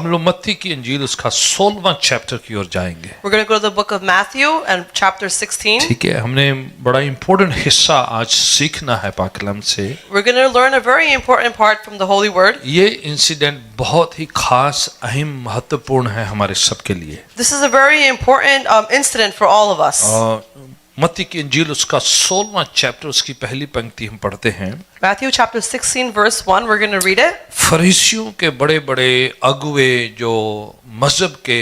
हम लोग मत्ती की इंजील उसका 16वां चैप्टर की ओर जाएंगे। We're going to go to the book of Matthew and chapter 16. ठीक है, हमने बड़ा इंपॉर्टेंट हिस्सा आज सीखना है पाक कलाम से। We're going to learn a very important part from the Holy Word. ये इंसिडेंट बहुत ही खास, अहम, महत्वपूर्ण है हमारे सबके लिए। This is a very important incident for all of us. मत्ती की इंजील उसका 16वां चैप्टर उसकी पहली पंक्ति हम पढ़ते हैं। Matthew chapter 16 verse 1, we're going to read it. फरीसियों के बड़े बड़े अगुवे जो मजहब के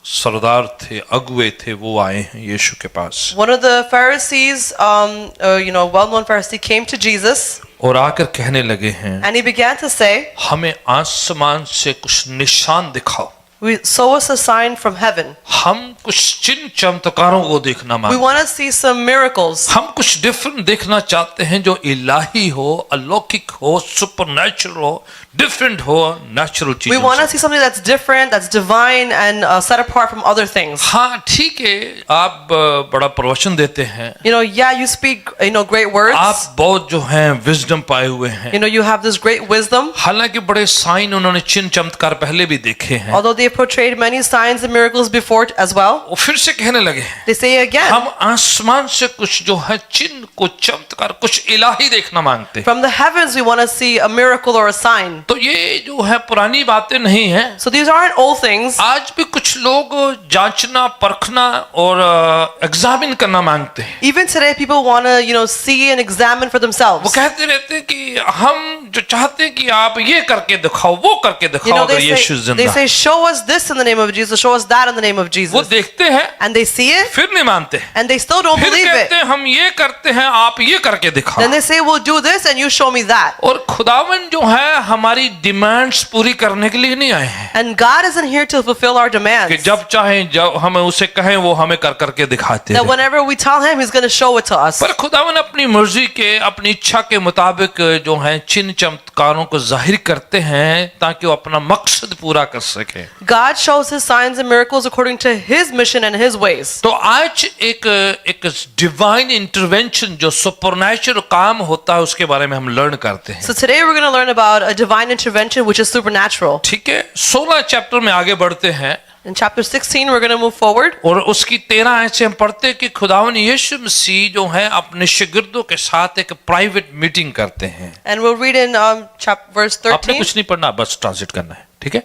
सरदार थे, अगुवे थे, वो आए हैं यीशु के पास। One of the Pharisees, well-known Pharisee, came to Jesus और आकर कहने लगे हैं, and he began to say, हमें आसमान से कुछ निशान दिखाओ। show us a sign from heaven. हम कुछ चिन्ह चमत्कारों को देखना We मांगते want to see some miracles. हम कुछ डिफरेंट देखना चाहते हैं, जो इलाही हो, अलौकिक हो, सुपरनैचुरल हो, डिफरेंट हो नेचुरल We चीजों want to से। see something that's different, that's divine and set apart from other things. हाँ ठीक है, आप बड़ा प्रवचन देते हैं, You speak, great words. आप बहुत जो हैं विजडम पाए हुए हैं। You have this great wisdom. हालांकि बड़े साइन उन्होंने चिन्ह चमत्कार पहले भी देखे हैं। Although they portrayed many signs and miracles before as well, वो फिर से कहने लगे, they say again, हम आसमान से कुछ जो है चिन्ह को चमत्कार, कुछ इलाही देखना मांगते हैं। from the heavens we want to see a miracle or a sign. तो ये जो है पुरानी बातें नहीं है। So these aren't old things. आज भी कुछ लोग जांचना, परखना और एग्जामिन करना मांगते हैं। Even today people want to, see and examine for वो themselves. कहते रहते हैं कि हम जो चाहते हैं कि आप ये करके दिखाओ, वो करके दिखाओ, अगर यीशु They जिंदा है। say, show us this in the name of Jesus, show us that in the name of वो Jesus. देखते हैं, And they see it, फिर नहीं मानते हैं, and they still don't फिर believe it. कहते हैं हम ये करते हैं, आप ये करके दिखाओ। Then they say, we'll do this and you show me that. और खुदावन जो है हमारी डिमांड्स पूरी करने के लिए नहीं आए हैं And God isn't here to fulfill our कि demands. जब चाहें, जब हमें उसे कहें, वो हमें कर करके दिखाते That हैं। whenever we tell him, he's going to show it to us. पर खुदावन अपनी मर्जी के, अपनी इच्छा के मुताबिक जो है चिन्ह चमत्कारों को जाहिर करते हैं ताकि वो अपना मकसद पूरा कर सके। God shows his signs and miracles according to his mission and his ways. तो आज एक डिवाइन इंटरवेंशन जो सुपरनैचुरल काम होता है उसके बारे में हम लर्न करते हैं। So today we're going to learn about a divine intervention which is supernatural. ठीक है, 16 चैप्टर में आगे बढ़ते हैं In chapter 16 we're going to move forward. और उसकी 13 आयत से हम पढ़ते हैं कि खुदावन यीशु मसीह जो है अपने शागिर्दों के साथ एक प्राइवेट मीटिंग करते हैं। And we'll read in verse आपने 13. कुछ नहीं पढ़ना, बस ट्रांसलेट करना है। ठीक है,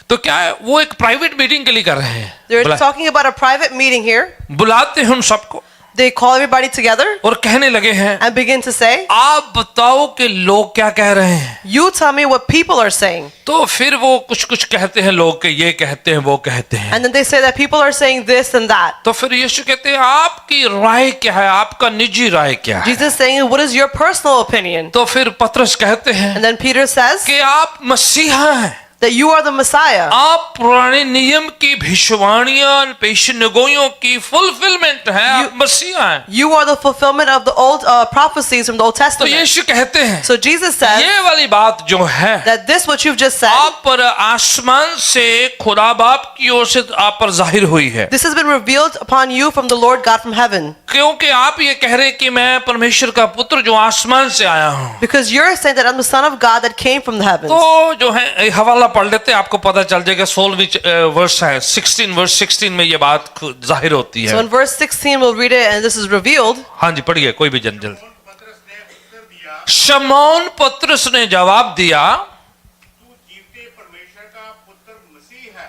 तो क्या है, वो एक प्राइवेट मीटिंग के लिए कर रहे हैं। They're talking about a private meeting here. बुलाते हैं उन सबको They call everybody together और कहने लगे हैं, and begin to say, आप बताओ कि लोग क्या कह रहे हैं। you tell me what people are saying. तो फिर वो कुछ कुछ कहते हैं लोग, के ये कहते हैं, वो कहते हैं। And then they say that people are saying this and that. तो फिर यीशु कहते हैं, आपकी राय क्या है, आपका निजी राय क्या है। Jesus saying, what is your personal opinion? तो फिर पतरस कहते हैं And then Peter says कि आप मसीहा हैं, that you are the Messiah. आप पुराने नियम की भविष्यवाणियां, पेशनगोइयों की फुलफिलमेंट हैं, आप मसीहा हैं। You are the fulfillment of the old prophecies from the Old तो Testament. यीशु कहते हैं, So Jesus says ये वाली बात जो है that this what you've just said, आप पर आसमान से खुदा बाप की ओर से आप पर जाहिर हुई है, this has been revealed upon you from the Lord God from heaven. क्योंकि आप ये कह रहे हैं कि मैं परमेश्वर का पुत्र जो आसमान से आया हूँ। Because you're saying that I'm the Son of God that came from the heavens. तो जो है हवाला पढ़ लेते हैं, आपको पता चल जाएगा। 16 वर्स है, 16 में ये बात जाहिर होती So है। in verse 16 we'll read it and this is revealed. हाँ जी, पढ़िए, कोई भी जंजल। शमौन पतरस ने जवाब दिया,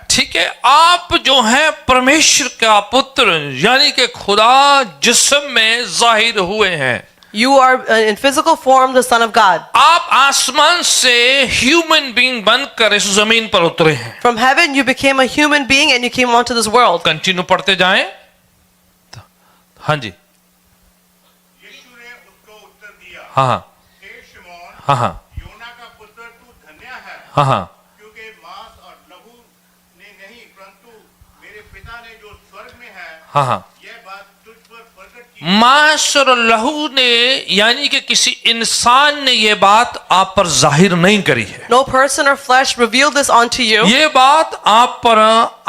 ठीक है, आप जो है परमेश्वर का पुत्र यानी कि खुदा जिस्म में जाहिर हुए हैं। You are in physical form the Son of God. आप आसमान से ह्यूमन बीइंग बनकर इस जमीन पर उतरे हैं। From heaven you became a human being and you came onto this world. Continue पढ़ते जाएं। हाँ जी, यीशु ने उसको उत्तर दिया, हाँ हाँ हे शिमोन, हाँ हाँ योना का पुत्र, तू धन्य है, हाँ हाँ क्योंकि मांस और लहू ने नहीं, परंतु मेरे पिता ने जो स्वर्ग में है, हाँ हाँ। यह बात तुझ पर प्रकट की। मांस और लहू ने यानी कि किसी इंसान ने ये बात आप पर जाहिर नहीं करी है। No person or flesh revealed this unto you. ये बात आप पर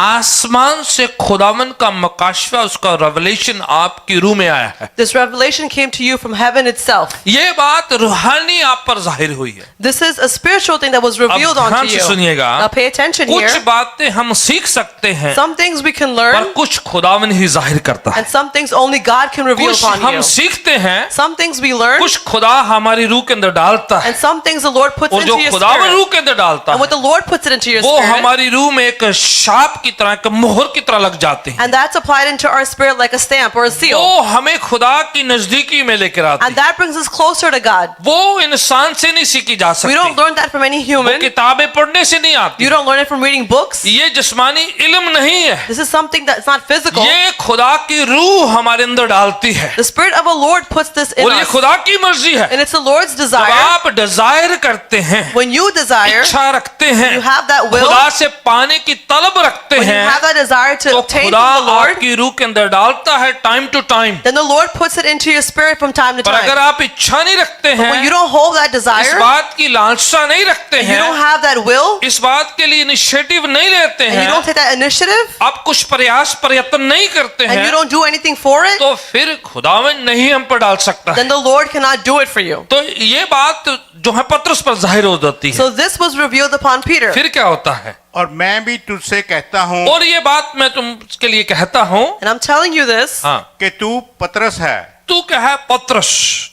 आसमान से खुदावन का मकाशवा, उसका रेवलेशन आपकी रूह में आया है। This revelation came to you from heaven itself. ये बात रूहानी आप पर जाहिर हुई है। This is a spiritual thing that was revealed अब ध्यान onto से you. सुनिएगा। Now pay attention कुछ here. बातें हम सीख सकते हैं, Some things we can पर learn, कुछ खुदावन ही जाहिर करता है। and some things only God can reveal कुछ upon हम you. सीखते हैं, Some things we learn, कुछ खुदा हमारी रूह के अंदर डालता है, and some things the Lord puts और जो into your खुदावन spirit. रूह के अंदर डालता And है what the Lord puts it into your वो spirit, हमारी रूह में एक शाप की तरह, एक मोहर की तरह लग जाते हैं। and that's applied into our spirit like a stamp or a seal. वो हमें खुदा की नजदीकी में लेकर आते And हैं। that brings us closer to God. वो इंसान से नहीं सीखी जा We don't सकती, learn that from any वो human. किताबें पढ़ने से नहीं आती। You don't learn it from reading books. ये जिस्मानी इल्म नहीं है, This is something that's not physical. ये खुदा की रूह हमारे अंदर डालती है, The Spirit of the Lord puts this in और ये us. खुदा की मर्जी है। And it's the Lord's जब desire. आप डिजायर करते हैं, When you desire, इच्छा रखते हैं, you have that will, खुदा से पाने की तलब रखते when you हैं, have that desire to तो obtain खुदा from the Lord, आपकी रूह के अंदर डालता है time to time. then the Lord puts it into your spirit from time to पर अगर time. आप इच्छा नहीं रखते But when you हैं, don't hold that इस desire, बात की लालसा नहीं रखते and you don't हैं, have that will, इस बात के लिए इनिशिएटिव नहीं लेते and you हैं, don't take that initiative, आप कुछ प्रयास प्रयत्न नहीं करते and you हैं, don't do anything for it, तो फिर खुदावन नहीं हम पर डाल सकता है। then the Lord cannot do it for you. तो ये बात जो है पत्रस पर जाहिर हो जाती है। So this was revealed upon Peter. फिर क्या होता है? और मैं भी तुझसे कहता हूँ और ये बात मैं तुमके लिए कहता हूँ, And I'm telling you this, हाँ, कि तू पतरस है, तू क्या है? पत्रस।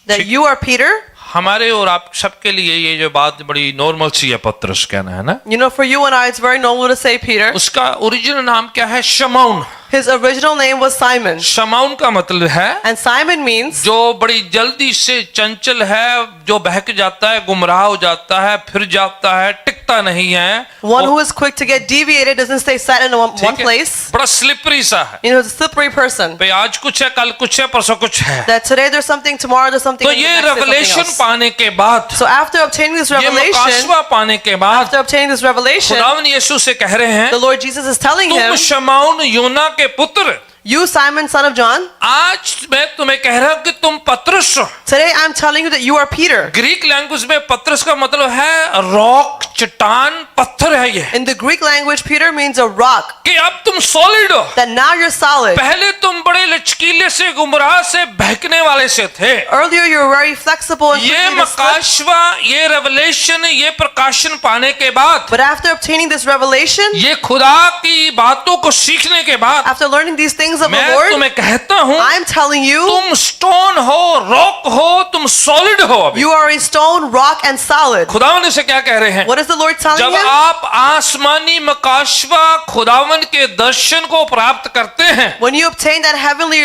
that ठीक। you are Peter. हमारे और आप सबके लिए ये जो बात बड़ी नॉर्मल सी है, पत्रस कहना, है ना। You know, for you and I, it's very normal to say Peter. उसका ओरिजिनल नाम क्या है? शमौन। His original name was Simon. शमौन का मतलब है And Simon means जो बड़ी जल्दी से चंचल है, जो बहक जाता है, गुमराह हो जाता है, फिर जाता है, टिकता नहीं है, one who is quick to get deviated, doesn't stay set in one ठीक है? place. बड़ा स्लिपरी सा है, You know, he's a slippery person. भाई आज कुछ है, कल कुछ है, परसों कुछ है। That today there's something, tomorrow there's something. तो and the ये next day something revelation else. पाने के बाद, So after obtaining this ये revelation, मकासवा पाने के बाद, after obtaining this revelation, खुदावन यीशु से कह रहे हैं, the Lord Jesus is telling तुम him, शमौन योना के पुत्र, you Simon, son of John, आज मैं तुम्हें कह रहा हूं कि तुम पत्रस हो। today I'm telling you that you are Peter. Greek language में पत्रस का मतलब है रॉक, चट्टान, पत्थर है ये, In the Greek language, Peter means a rock. कि अब तुम सॉलिड हो। That now you're solid. पहले तुम बड़े लचकीले से, गुमराह से, बहकने वाले से थे। Earlier you were very flexible and ये quickly to slip. मकाशवा, ये रेवलेशन, ये प्रकाशन पाने के बाद, But after obtaining this revelation, ये खुदा की बातों को सीखने के बाद, after learning these things of the मैं Lord, तुम्हें कहता हूं, I'm telling you, तुम स्टोन हो, रॉक हो, तुम सॉलिड हो। अभी you are a stone, rock, and solid. खुदावन इसे क्या कह रहे हैं? What is the Lord telling जब him? आप आसमानी मकाशवा खुदावन के दर्शन को प्राप्त करते हैं, When you obtain that heavenly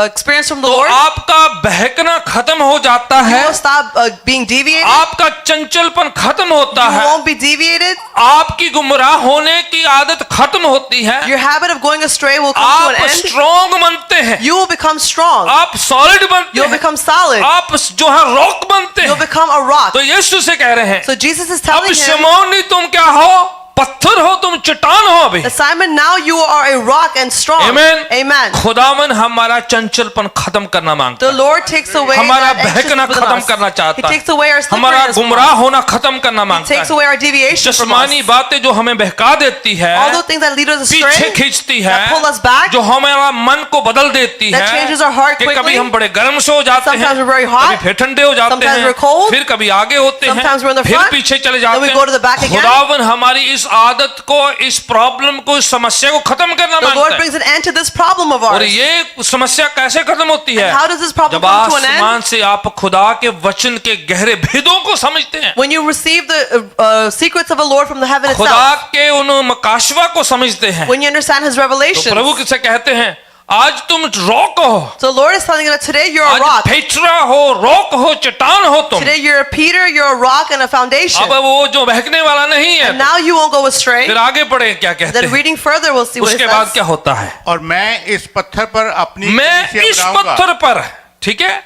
experience from the तो Lord, आपका बहकना खत्म हो जाता you है, will stop being deviated. आपका चंचलपन खत्म होता You है, won't be deviated. आपकी गुमराह होने की आदत खत्म होती है, Your habit of going astray will come to आप an end. स्ट्रॉन्ग बनते हैं, You will become strong. आप सॉलिड बनते You'll हैं, become solid. आप जो है रॉक बनते You'll हैं। become a rock. तो यीशु से कह रहे हैं, So Jesus is अब telling him, शमौन नहीं, तुम क्या हो? पत्थर हो, तुम चट्टान हो अभी। that Simon, now you are a rock and strong. Amen. Amen. खुदावन हमारा चंचलपन खत्म करना मांगता The है, Lord takes away हमारा that बहकना anxiousness खत्म within करना us. He चाहता है, takes away our हमारा slipperiness from गुमराह us. होना खत्म करना He मांगता takes है। away our deviation from us. जिस्मानी बातें जो हमें बहका देती है, All those things that lead us पीछे astray, खींचती that है, pull us back, जो हमारा मन को बदल देती that है, changes our heart कि कभी quickly. हम बड़े गर्म से हो जाते हैं, Sometimes we're very hot. कभी फिर ठंडे हो जाते Sometimes हैं, we're cold. फिर कभी आगे होते हैं, Sometimes we're in the फिर front. पीछे चले Then जाते we हैं। go to the back again. खुदावन हमारी इस आदत को, इस प्रॉब्लम को, इस समस्या को खत्म करना The Lord मांगता है। brings an end to this problem of और ours. ये समस्या कैसे खत्म होती है? How does this problem जब come to an आसमान end? से आप खुदा के वचन के गहरे भेदों को समझते हैं, When you receive the secrets of the Lord from the heaven खुदा itself. के उन मकाशवा को समझते हैं, When you understand His तो revelations. प्रभु किसे कहते हैं? आज तुम रॉक हो, So the Lord is telling you that today you're a आज rock. पेट्रा हो, रॉक हो, चट्टान हो तुम। Today you're a Peter, you're a rock and a foundation. अब वो जो बहकने वाला नहीं है, And now you won't go astray. फिर आगे पढ़े क्या कहते Then हैं, reading further, we'll see what it उसके बाद says. क्या होता है? और मैं इस पत्थर पर अपनी मैं कलीसिया इस बनाऊंगा। पत्थर पर, ठीक है,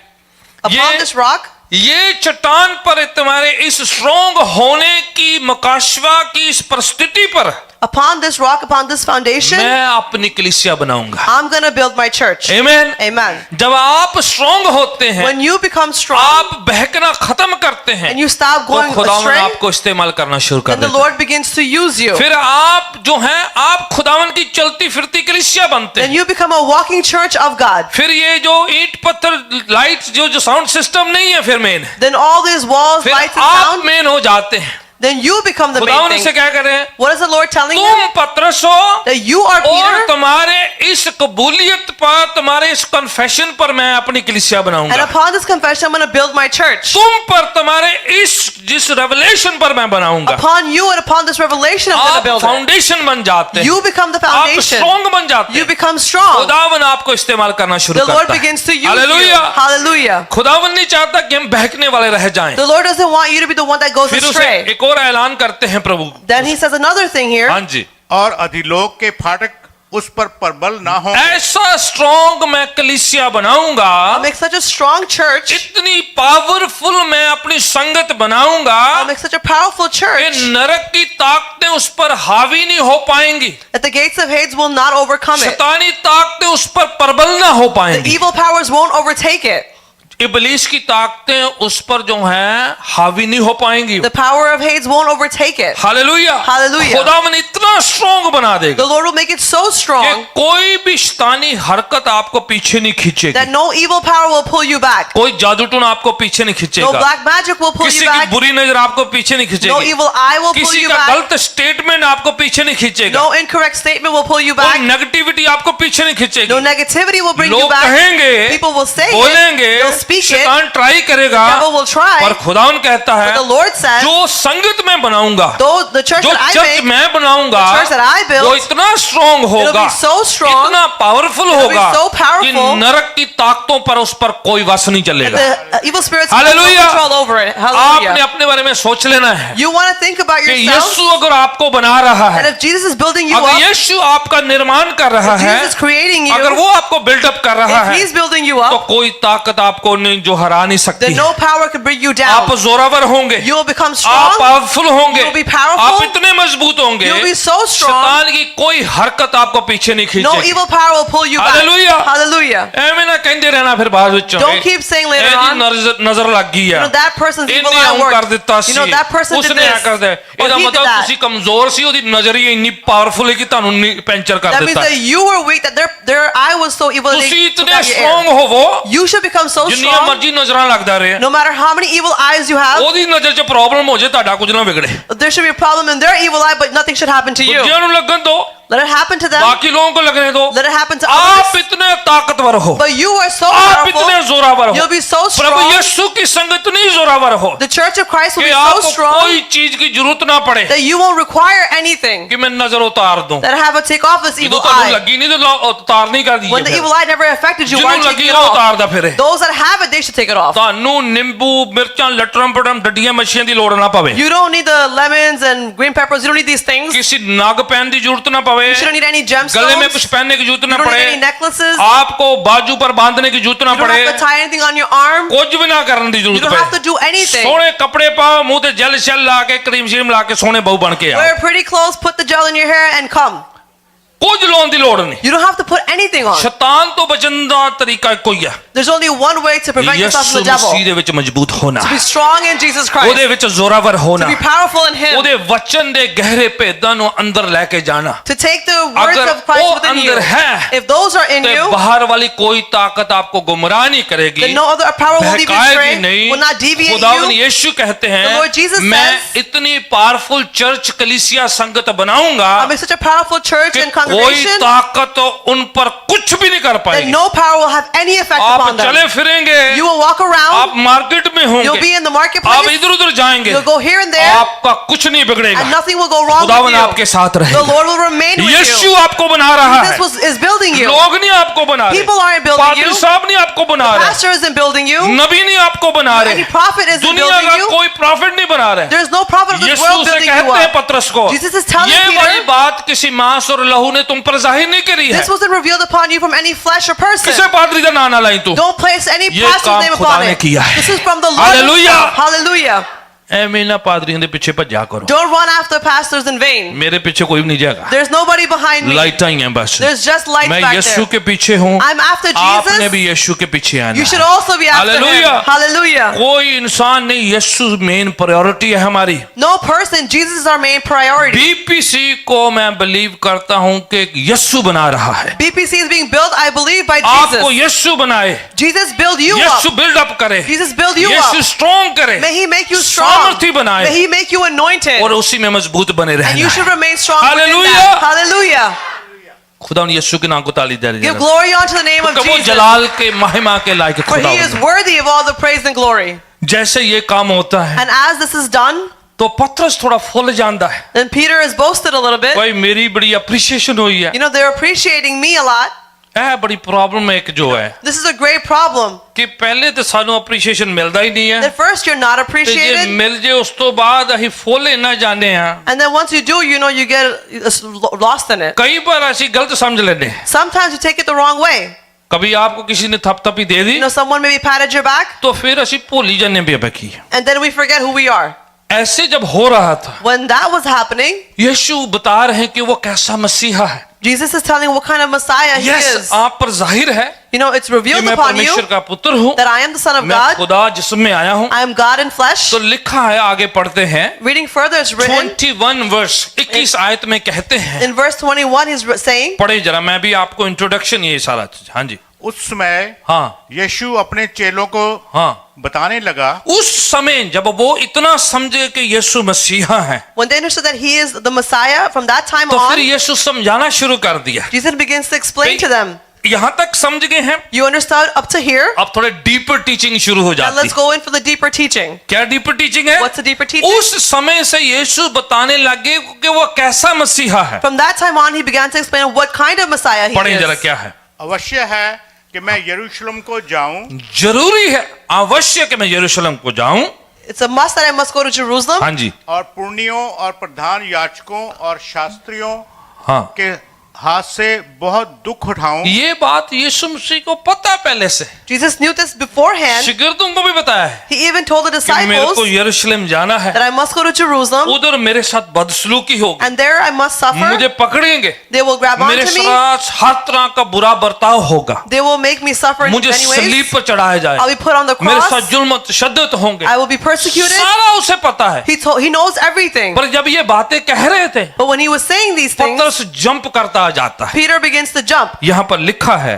Upon this rock, ये चट्टान पर, तुम्हारे इस स्ट्रॉन्ग होने की, मकाशवा की इस परिस्थिति पर, Upon this rock, upon this foundation, मैं अपनी कलीसिया बनाऊंगा। I'm going to build my church. आमीन। Amen. जब आप स्ट्रांग होते हैं, When you become strong आप बहकना खत्म करते हैं, and you stop तो going खुदावन astray, आपको इस्तेमाल करना शुरू कर then the देता है। Lord begins to use you. फिर आप जो हैं, आप खुदावन की चलती फिरती कलीसिया बनते Then हैं। you become a walking church of God. फिर ये जो ईंट पत्थर लाइट्स जो साउंड सिस्टम नहीं है फिर main, Then all these walls, फिर lights and आप sound, मेन हो जाते हैं। then you become the main खुदावन से thing. क्या कर रहे हैं? What is the Lord telling तुम him? पतरस हो That you are और Peter, तुम्हारे इस कबूलियत पर, तुम्हारे इस कन्फेशन पर मैं अपनी कलीसिया and बनाऊंगा। upon this confession I'm going to build my church. तुम पर, तुम्हारे इस जिस रेवलेशन पर मैं बनाऊंगा। Upon you and upon this revelation I'm going to आप build it. फाउंडेशन बन जाते हैं, You become the आप foundation. स्ट्रॉन्ग बन जाते You हैं। become strong. खुदावन आपको इस्तेमाल करना शुरू The Lord करता है। begins to use you. Hallelujah. Hallelujah. खुदावन नहीं चाहता कि हम बहकने वाले रह जाएं। The Lord doesn't want you to be the one that goes फिर उसे astray. एक और ऐलान करते हैं प्रभु। Then he says another thing here. हाँ जी, और अधिलोक के फाटक उस पर प्रबल ना हो। ऐसा स्ट्रॉन्ग मैं कलीसिया बनाऊंगा, I'll make such a strong church. इतनी पावरफुल मैं अपनी संगत बनाऊंगा I'll make such a powerful कि church नरक की ताकतें उस पर हावी नहीं हो पाएंगी, that the gates of Hades will not overcome it. शैतानी ताकतें उस पर प्रबल ना हो The पाएंगी, evil powers won't overtake it. इबलीस की ताकतें उस पर जो हैं हावी नहीं हो पाएंगी। The power of Hades won't overtake it. Hallelujah. Hallelujah. खुदावन इतना स्ट्रॉन्ग बना The देगा Lord will make it so कि strong कोई भी शैतानी हरकत आपको पीछे नहीं खींचेगी, that no evil power will pull you back. कोई जादू टूना आपको पीछे नहीं No खींचेगा, black magic will pull किसी you की back. बुरी नजर आपको पीछे नहीं No खींचेगी, evil eye will pull किसी you का back. गलत स्टेटमेंट आपको पीछे नहीं खींचेगा, No incorrect statement will pull you कोई back. नेगेटिविटी आपको पीछे नहीं No खींचेगी। negativity will bring you लोग back. कहेंगे, People will say it. बोलेंगे, They'll speak it. शैतान ट्राई करेगा, Devil will try. पर खुदावन कहता है But the Lord says, जो संगत में बनाऊंगा, though the church जो that I चर्च make, मैं बनाऊंगा, the church that I build, वो इतना स्ट्रॉन्ग it'll होगा, be so strong, इतना पावरफुल it'll be होगा so कि powerful नरक की ताकतों पर उस पर कोई वश नहीं चलेगा। the evil spirits have no Hallelujah. control over it. आपने Hallelujah. अपने बारे में सोच लेना है You want to think about कि yourself, यीशु अगर आपको बना रहा and है, if Jesus is building you अगर up, यीशु आपका निर्माण कर रहा है, Jesus is creating you, अगर वो आपको बिल्डअप कर रहा if है, He's building you तो up, कोई ताकत आपको नहीं जो हरा नहीं सकती then है। no power can bring you आप down. जोरावर होंगे, You will become आप strong. पावरफुल होंगे, You'll be powerful. आप इतने मजबूत होंगे, You'll be so strong. शैतान की कोई हरकत आपको पीछे नहीं No खींचेगी। evil power will pull you back. Hallelujah. Hallelujah. ਐਵੇਂ ਨਾ ਕਹਿੰਦੇ ਰਹਿਣਾ ਫਿਰ ਬਾਅਦ ਵਿੱਚੋਂ Don't keep saying later ਇਹਦੀ on, ਨਜ਼ਰ ਲੱਗ ਗਈ you ਆ, know, that person's evil ਇਹਨੇ eye ਉਹ ਕਰ worked. ਦਿੱਤਾ You C, know, that person did ਉਸਨੇ ਆ this. ਕਰਦਾ, Or ਇਹਦਾ he did ਮਤਲਬ that. ਤੁਸੀਂ ਕਮਜ਼ੋਰ ਸੀ, ਉਹਦੀ ਨਜ਼ਰ ਹੀ ਇੰਨੀ ਪਾਵਰਫੁਲ ਹੈ ਕਿ ਤੁਹਾਨੂੰ ਪੈਂਚਰ ਕਰ That means ਦਿੱਤਾ। that you were weak, that their eye was so evil that ਤੁਸੀਂ they took ਇਤਨੇ out your ਸਟਰੋਂਗ ear. ਹੋਵੋ, You should become so ਜਿੰਨੀਆਂ strong, ਮਰਜ਼ੀ ਨਜ਼ਰਾਂ ਲੱਗਦਾ ਰਹੇ, no matter how many evil eyes you have, ਉਹਦੀ ਨਜ਼ਰ 'ਚ ਪ੍ਰੋਬਲਮ ਹੋ ਜਾਏ, ਤੁਹਾਡਾ ਕੁਝ ਨਾ ਵਿਗੜੇ। there should be a problem in their evil eye, but nothing should happen to you. ਦੂਜਿਆਂ ਨੂੰ ਲੱਗਣ ਦੋ, Let it happen to them. बाकी लोगों को लगने दो। Let it happen to आप others. इतने ताकतवर हो, But you are so आप इतने powerful. जोरावर हो, You'll be so Prabhu strong. यीशु की संगत नहीं जोरावर हो The church of Christ will कि be so आपको strong कोई चीज की जरूरत ना पड़े that you won't require anything. कि मैं नजर उतार दूं। That have to take off this ਜਦੋਂ evil ਤੁਹਾਨੂੰ eye. ਲੱਗੀ ਨਹੀਂ ਤਾਂ ਉਤਾਰ ਨਹੀਂ ਕਰ When the ਦਈਏ। evil eye never affected you, why ਜਿਹਨੂੰ are you ਲੱਗੀ taking it ਉਹ off? ਉਤਾਰਦਾ ਫਿਰੇ। Those that have it, they should take it off. ਤੁਹਾਨੂੰ ਨਿੰਬੂ ਮਿਰਚਾਂ ਲਟਰਮ ਪਟਮ ਡੱਡੀਆਂ ਮੱਛੀਆਂ ਦੀ ਲੋੜ ਨਾ ਪਵੇ, You don't need the lemons and green peppers. You don't need these things. किसी नग पहन की जरूरत ना पवे, You shouldn't need any गले में gemstones. कुछ पहनने की जरूरत You ना don't need पड़े, any necklaces. आपको बाजू पर बांधने की जरूरत ना You don't पड़े, have to tie anything on your arm. कुछ भी ना करने की You जरूरत don't have to पड़े। do anything. सोने कपड़े पाओ, मुंह ते जेल शेल ला के क्रीम श्रीम ला के सोने बहू बन के आओ, Wear pretty clothes, put the gel in your hair, and come. कुछ लोन की लोड़ नहीं। You don't have to put anything on. शैतान तो बचन का तरीका कोई है, There's only one way to prevent yourself Yeshu from the devil. मसीह दे विच मजबूत होना, To be strong in Jesus Christ. ਉਹਦੇ ਵਿੱਚ ਜ਼ੋਰਾਵਰ ਹੋਣਾ, To be powerful in Him. ਉਹਦੇ ਵਚਨ ਦੇ ਗਹਿਰੇ ਭੇਦਾਂ ਨੂੰ ਅੰਦਰ ਲੈ ਕੇ ਜਾਣਾ। To take the words अगर of Christ वो within you. अंदर है, If those are in तो you, बाहर वाली कोई ताकत आपको गुमराह नहीं करेगी, then no other power will lead you बहकाएगी astray, नहीं। will not deviate खुदावन you. यीशु कहते The हैं, Lord Jesus मैं says, इतनी पावरफुल चर्च कलीसिया संगत बनाऊंगा I'll make such a powerful church कि and कोई congregation ताकत उन पर कुछ भी नहीं कर that पाएगी। no power will have any effect आप upon them. चले फिरेंगे, You will walk आप around, मार्केट में you'll होंगे, be in the आप marketplace, इधर उधर जाएंगे, you'll go here and there, आपका कुछ नहीं बिगड़ेगा। and nothing will go wrong खुदावन with आपके you. साथ The रहेगा। Lord will remain with Yeshu you. आपको बना रहा है, Jesus is building you. लोग नहीं आपको बना रहे, People aren't building पादरी you. साहब नहीं आपको बना रहे, Pastor isn't building you. नबी नहीं आपको बना Any रहे, prophet isn't दुनिया building का you. कोई प्रॉफिट नहीं बना रहे। There's no prophet of this Yeshu world से building you कहते हैं up. पतरस को, Jesus is telling ये Peter, बड़ी बात किसी मांस और लहू ने तुम पर जाहिर नहीं करी है। This wasn't revealed upon you from any flesh or person. किसे पादरी का नाम ना लाई तू। Don't place any ये pastor's काम name खुदा upon ने it. किया है। This is from the Lord Hallelujah. himself. Hallelujah. ਐਵੇਂ ਨਾ ਪਾਦਰੀਆਂ ਦੇ ਪਿੱਛੇ ਭੱਜਿਆ ਕਰੋ, Don't run after pastors in vain. मेरे पीछे कोई भी नहीं जाएगा, There's nobody behind me. Light ही हैं बस, There's just lights मैं back यीशु there. के पीछे हूँ, I'm after आपने Jesus. भी यीशु के पीछे आना You should है। also be after him. Hallelujah. Hallelujah. कोई इंसान नहीं, यीशु मेन प्रायोरिटी है हमारी। No person. Jesus is our main priority. BPC को मैं बिलीव करता हूँ कि यीशु बना रहा है, BPC is being built, I believe, by आपको Jesus. यीशु बनाए, Jesus build you Yeshu up. Build up करे, Jesus build you Yeshu up. Strong करे, May He make you strong. सामर्थ्य बनाए, May He make you anointed. और उसी में मजबूत बने And you रहना should है। remain strong within Hallelujah. that. Hallelujah. खुदा ने यीशु के नाम को ताली दे रही Give है, glory unto the name of वो Jesus. जलाल के महिमा के लायक For खुदा He is है। worthy of all the praise and glory. जैसे ये काम होता है And as this is done, तो पतरस थोड़ा फूल जाता है, then Peter is boasted a little bit. भाई मेरी बड़ी अप्रिसिएशन हुई है, You know, they're appreciating me a lot. यह बड़ी प्रॉब्लम एक जो है This is a great problem. कि पहले तो सानू अप्रिसिएशन मिलता ही नहीं है, At first, you're not ਤੇ ਜੇ appreciated. ਮਿਲ ਜੇ ਉਸ ਤੋਂ ਬਾਅਦ ਅਸੀਂ ਫੁੱਲ ਇੰਨਾ ਜਾਂਦੇ ਹਾਂ, And then once you do, you know, you get lost in it. ਕਈ ਵਾਰ ਅਸੀਂ ਗਲਤ ਸਮਝ ਲੈਂਦੇ ਹਾਂ। Sometimes you take it the wrong way. कभी आपको किसी ने थपथपी दे दी You know, someone maybe patted your back, तो फिर ਅਸੀਂ ਭੁੱਲ ही जाने पे की है। and then we forget who we are. ऐसे जब हो रहा था, When that was happening, यीशु बता रहे हैं कि वो कैसा मसीहा है। Jesus is telling what kind of Messiah He yes, is. आप पर जाहिर है You know, it's कि revealed मैं upon you परमेश्वर का पुत्र हूँ, that I am the Son of मैं God. खुदा जिस्म में आया हूँ। I am God in flesh. तो लिखा है, आगे पढ़ते हैं, Reading further, it's written 21 वर्ष 21 आयत में कहते हैं, in verse 21, He's saying, पढ़े जरा, मैं भी आपको इंट्रोडक्शन ये सारा चीज। हाँ जी, उस समय हाँ यीशु अपने चेलों को हाँ। बताने लगा, उस समय जब वो इतना समझे कि यीशु मसीहा है, when they understood that He is the Messiah, from that time तो फिर on, यीशु समझाना शुरू कर दिया। Jesus begins to explain to them. यहां तक समझ गए हैं, You understood up to here? अब थोड़े डीपर टीचिंग शुरू हो Now जाती let's है। go in for the deeper teaching. क्या डीपर टीचिंग है? What's the deeper teaching? उस समय से यीशु बताने लगे कि वो कैसा मसीहा है। From that time on, He began to explain what kind of Messiah He पढ़ें जरा is. क्या है। अवश्य है कि मैं यरूशलेम को जाऊं, जरूरी है, आवश्यक है मैं यरूशलेम को जाऊं। It's a must that I must go to Jerusalem. हाँ जी, और पुर्णियों और प्रधान याजकों और शास्त्रियों हाँ। के हाथ से बहुत दुख उठाऊं। ये बात यीशु मसीह को पता पहले से, Jesus knew this beforehand. शिगिर्दों को भी बताया है He even told the कि मेरे को disciples यरूशलेम जाना है, that I must go to Jerusalem, उधर मेरे साथ बदसलूकी होगी, and there I must suffer. मुझे पकड़ेंगे, They will grab मेरे onto me. साथ हर तरह का बुरा बर्ताव होगा, They will make me suffer in मुझे many सलीब ways. पर चढ़ाया जाए, I'll be put on the मेरे cross. साथ जुल्म तशद्दुद होंगे, I will be persecuted. सारा उसे पता है। He knows everything. पर जब ये बातें कह रहे थे, But when he was saying these things, पतरस जंप करता जाता है। Peter begins to jump. यहां पर लिखा है,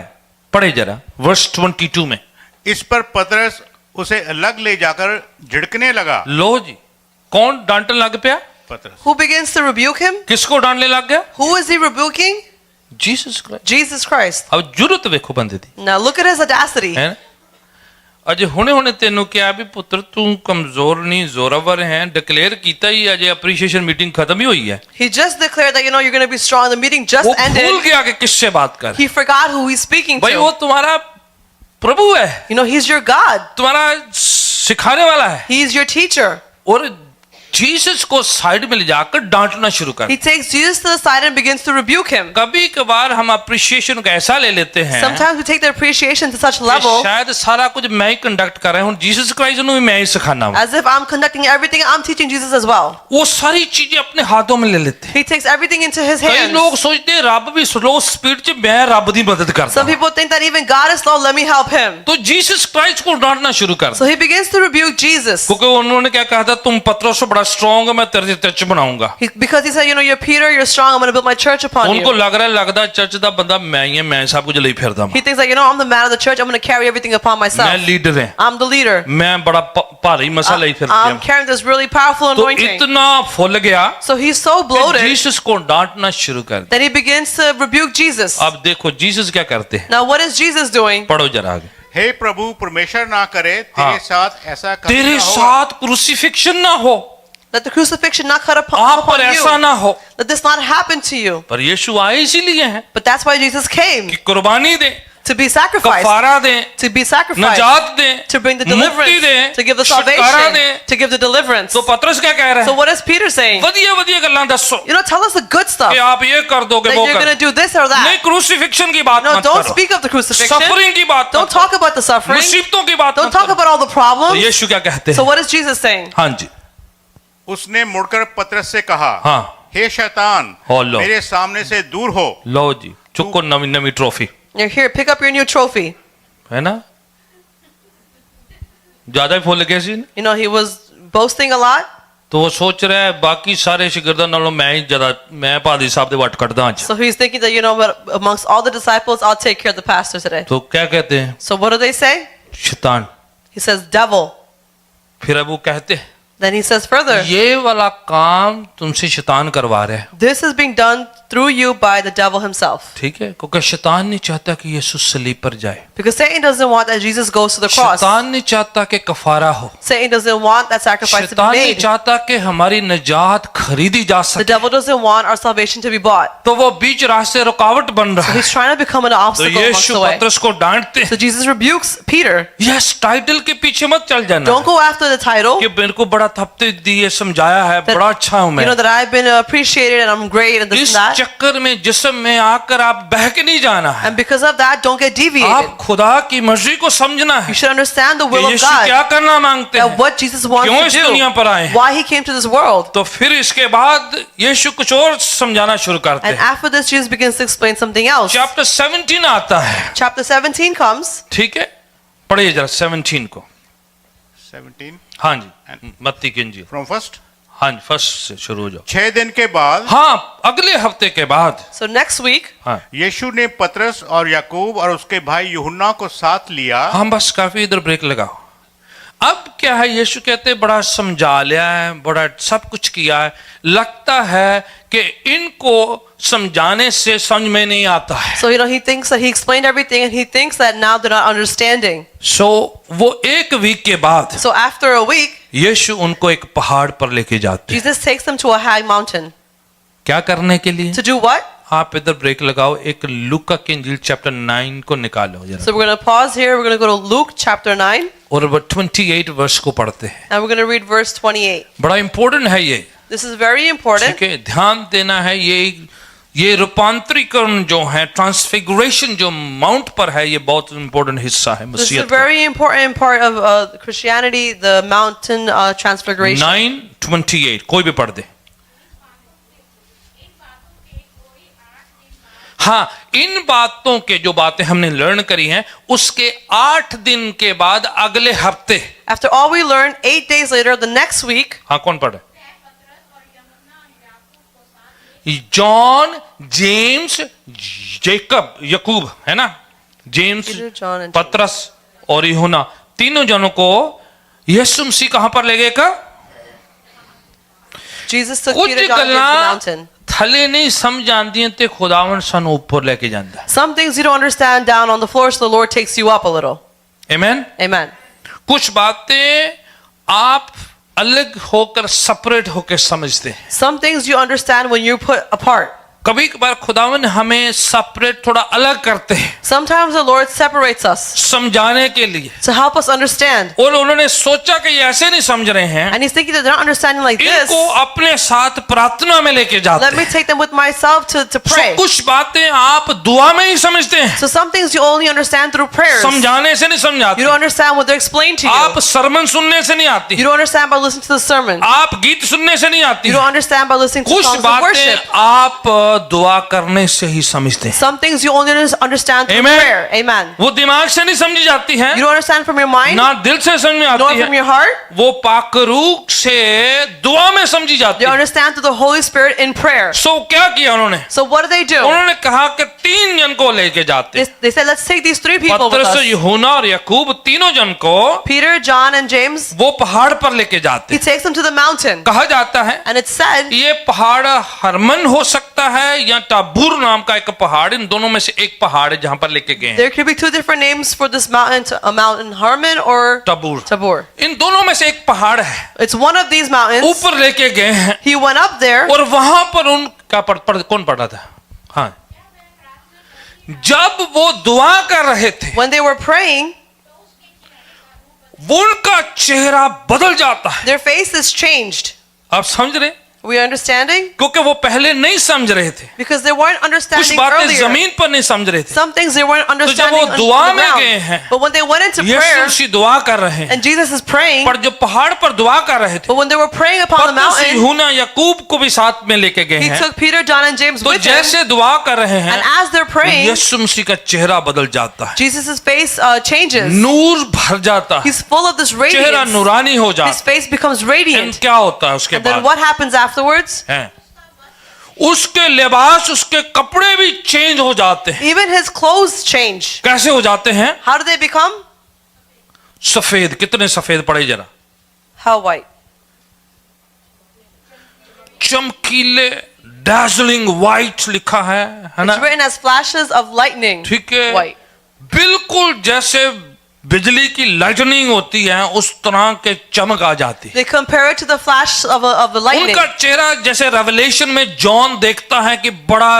पढ़े जरा वर्स 22 में। इस पर पतरस उसे अलग ले जाकर झिड़कने लगा। लो जी, कौन डांटने लग पिया? पतरस Who begins to rebuke him? किसको डांटने लग गया? Who is he rebuking? Jesus Christ. Jesus Christ. अब जरूरत देखो बंदे दी, Now look at his audacity. है ना? अजे हुने हुने तेनों क्या भी पुत्र तू कमजोर नहीं जोरावर है, डिक्लेयर कीता ही अजे अप्रिशिएशन मीटिंग खत्म ही हुई है। He just declared that, you know, you're going to be strong. The meeting just वो भूल ended. गया कि किससे बात कर। He forgot who he's speaking भाई वो to. तुम्हारा प्रभु है, You know, he's your God. तुम्हारा सिखाने वाला है। He's your teacher. और जीसस को साइड में ले जाकर डांटना शुरू कर। He takes Jesus to the side and begins to rebuke him. कभी कभार हम अप्रिशिएशन को ऐसा ले लेते हैं Sometimes we take the appreciation to such कि level शायद सारा कुछ मैं ही कंडक्ट कर रहा हूँ, जीसस क्राइस्ट ਨੂੰ भी मैं ही सिखाना हूँ। as if I'm conducting everything. I'm teaching Jesus as well. वो सारी चीजें अपने हाथों में ले लेते हैं। He takes everything into his कई hands. लोग सोचते हैं रब भी स्लो स्पीड च मैं रब दी मदद करता Some हूं। people think that even God is slow. Let me help him. तो जीसस क्राइस्ट को डांटना शुरू कर, So he begins to rebuke Jesus. क्योंकि उन्होंने क्या कहा था, तुम पतरस से बड़ा स्ट्रॉन्ग है, मैं तेरे चर्च बनाऊंगा। Because he said, you know, you're Peter, you're strong. I'm going to build my church upon उनको you. लग रहा है लगता चर्च का बंदा मैं ही है, मैं सब कुछ ले फिरदा हूं, He thinks like, you know, I'm the man of the church. I'm going to carry everything upon मैं myself. लीडर है, I'm the leader. मैं बड़ा भारी मसा ले फिरदा I'm हूं। carrying this really powerful तो anointing. इतना फुल गया So he's so कि bloated जीसस को डांटना शुरू कर दिया। that he begins to rebuke Jesus. अब देखो जीसस क्या करते हैं, Now what is Jesus doing? पढ़ो जरा आगे। हे प्रभु, परमेश्वर ना करे तेरे हाँ। साथ ऐसा कभी तेरे ना हो। साथ क्रूसिफिक्शन ना हो, That the crucifixion not cut upon, आप पर upon ऐसा you. ना हो। That this not happen to you. पर यीशु आए इसीलिए हैं But that's why Jesus came. कि कुर्बानी दें, To be sacrificed. कफारा दें, To be sacrificed. नजात दें, To bring the मुक्ति deliverance. दें, To give the छुटकारा salvation. दें। To give the deliverance. तो पतरस क्या कह रहा So है, what is Peter saying? वधिया वधिया गल्लां दसो You know, tell us the good stuff. कि आप ये कर दोगे That वो you're कर, going to do this or नहीं that. क्रूसिफिक्शन की बात No, मत don't करो, speak of the crucifixion. Suffering की बात Don't मत talk about the करो, suffering. मुसीबतों की बात Don't मत talk करो। about all the तो problems. यीशु क्या कहते So हैं, what is Jesus saying? हाँ जी उसने मुड़कर पतरस से कहा, हाँ। हे शैतान, हो लो। मेरे सामने से दूर हो। लो जी, चुको नवी नवी trophy, You're here, pick up your new trophy. है ना? ज्यादा ही फुल गए सी ने। You know, he was boasting a lot. तो वो सोच रहा है बाकी सारे शिगिर्दां नालों मैं ही ज्यादा, मैं पादी साहब दे वट कटदा आज। So he's thinking that, you know, but amongst all the disciples, I'll take care of the pastor today. तो क्या कहते हैं? So what do they say? शैतान। He says, devil. फिर अब वो कहते हैं Then he says further, ये वाला काम तुमसे शैतान करवा रहा है। this is being done through you by the devil himself. ठीक है, क्योंकि शैतान नहीं चाहता कि यीशु सलीब पर जाए। Because Satan doesn't want that Jesus goes to the cross. शैतान नहीं चाहता कि कफारा हो। Satan doesn't want that sacrifice to be शैतान नहीं made. चाहता कि हमारी निजात खरीदी जा The सके। devil doesn't want our salvation to be bought. तो वो बीच रास्ते रुकावट बन रहा है। He's trying to become an तो obstacle amongst Yeshu the way. पतरस को डांटते हैं, So Jesus rebukes Peter. Yes title के पीछे मत चल जाना Don't go after the title. कि मेरे को बड़ा थपते दिए समझाया है, That- बड़ा अच्छा हूं You मैं। know that I've been appreciated and I'm great and this इस and that. चक्कर में जिस्म में आकर आप बहक नहीं जाना है। And because of that, don't get deviated. आप खुदा की मर्जी को समझना है You should understand the कि will of यीशु God. क्या करना मांगते That हैं, what Jesus wants क्यों to इस दुनिया पर आए do. हैं। Why he came to this world. तो फिर इसके बाद यीशु कुछ और समझाना शुरू करते And हैं। after this, Jesus begins to explain something else. Chapter 17 आता है, Chapter 17 comes. ठीक है, पढ़िए जरा 17 को। 17 हाँ जी, मत्ती की इंजील, फ्रॉम फर्स्ट। हाँ जी, फर्स्ट से शुरू हो जाओ। 6 दिन के बाद हाँ, अगले हफ्ते के बाद। So next week, हाँ यीशु ने पतरस और याकूब और उसके भाई यूहन्ना को साथ लिया। हम बस काफी इधर ब्रेक लगाओ। अब क्या है, यीशु कहते हैं बड़ा समझा लिया है, बड़ा सब कुछ किया है, लगता है कि इनको समझाने से समझ में नहीं आता है। so you know, he thinks that he explained everything and he thinks that now they're not understanding. सो वो एक वीक के बाद So after a week, यीशु उनको एक पहाड़ पर लेके जाते हैं। Jesus takes them to a high mountain. क्या करने के लिए? To do what? आप इधर ब्रेक लगाओ, एक लूका की इंजील चैप्टर 9 को निकालो जरा, So we're going to pause here. We're going to go to Luke chapter 9 और 28 वर्ष को पढ़ते हैं। and we're going to read verse 28. बड़ा इंपॉर्टेंट है ये, This is very important. ठीक है, ध्यान देना है। ये रूपांतरीकरण जो है, ट्रांसफिगरेशन जो माउंट पर है, ये बहुत इंपॉर्टेंट हिस्सा है This is a मसीहत का। very important part of Christianity, the mountain transfiguration. 9:28 कोई भी पढ़ दे। हाँ, इन बातों के जो बातें हमने लर्न करी हैं, उसके 8 दिन के बाद अगले हफ्ते, After all we learned, 8 days later, the next week, हाँ कौन पढ़े? जॉन, जेम्स, जेकब, यकूब, है ना, जेम्स, Peter, John, and पतरस और यूहन्ना, तीनों जनों को यीशु मसीह कहां पर ले गए का? Jesus took कुछ Peter, John, and James to the गल्लां mountain. थले नहीं समझ आंदियां ते खुदावन सानू ऊपर लेके जांदा है। Some things you don't understand down on the floor, so the Lord takes you up a little. Amen. Amen. कुछ बातें आप अलग होकर, सेपरेट होकर समझते हैं। Some things you understand when you're put apart. कभी कभार खुदावन हमें सेपरेट, थोड़ा अलग करते हैं Sometimes the Lord separates us समझाने के लिए, to help us understand. और उन्होंने सोचा कि ये ऐसे नहीं समझ रहे हैं, And He's thinking that they're not understanding like this. इनको अपने साथ प्रार्थना में लेके जाते Let me हैं। take them with myself to So, pray. कुछ बातें आप दुआ में ही समझते हैं, So some things you only understand through prayers. You समझाने से नहीं समझाते। don't understand what they're explained to आप you. सरमन सुनने से नहीं आती, You don't understand by listening to the sermon. आप गीत सुनने से नहीं आती। You don't understand by listening to कुछ songs of बातें worship. आप दुआ करने से ही समझते हैं। Some things you only understand through Amen. prayer. Amen. वो दिमाग से नहीं समझी जाती है, You don't understand from your mind, ना दिल से समझ में nor आती from है, your heart. वो पाकरूक से दुआ में समझी जाती You है। understand through the Holy Spirit in prayer. सो क्या किया उन्होंने? So what do? उन्होंने कहा कि 3 जन को लेके जाते, They said, let's take these 3 people with पतरस, us. यूहन्ना और याकूब, तीनों जन को Peter, John, and James. वो पहाड़ पर लेके जाते। He takes them to the mountain. कहा जाता है And it's said, ये पहाड़ हरमन हो सकता है या टाबूर नाम का एक पहाड़, इन दोनों में से एक पहाड़ है जहां पर लेके गए हैं। there could be 2 different names for this mountain, a mountain Hermon or टाबूर, Tabor. इन दोनों में से एक पहाड़ है, It's one of these mountains. ऊपर लेके गए हैं, He went up there. और वहां पर उनका कौन पढ़ा था? हाँ, जब वो दुआ कर रहे थे, When they were praying, वो उनका चेहरा बदल जाता है। their faces changed. आप समझ रहे? Are we understanding? क्योंकि वो पहले नहीं समझ रहे थे, Because they weren't कुछ understanding बातें earlier. जमीन पर नहीं समझ रहे थे। Some things they weren't तो जब understanding वो on दुआ the में गए ground. हैं, But when they went into Yeshu prayer मसीह दुआ कर रहे हैं, and Jesus is praying, पर जो पहाड़ पर दुआ कर रहे थे, but when they were praying upon the पतरस mountain, यूहन्ना याकूब को भी साथ में लेके गए he हैं। took Peter, John, and James तो with him. जैसे दुआ कर रहे हैं, And as they're praying, यीशु मसीह का चेहरा बदल जाता है, Jesus' face changes. नूर भर जाता है, He's full of this चेहरा radiance. नूरानी हो His जाता face becomes है। radiant. क्या होता है उसके And then बाद what happens afterwards? है, उसके लिबास, उसके कपड़े भी चेंज हो जाते हैं। Even his clothes change. कैसे हो जाते हैं? How do they become? सफेद। कितने सफेद पड़े जरा? How white? चमकीले, dazzling white लिखा है ना? It's written as flashes of lightning. ठीक है, White. बिल्कुल जैसे बिजली की लाइटनिंग होती है उस तरह के चमक आ जाती है। They compare it to the flash of the lightning. उनका चेहरा जैसे रेवलेशन में जॉन देखता है कि बड़ा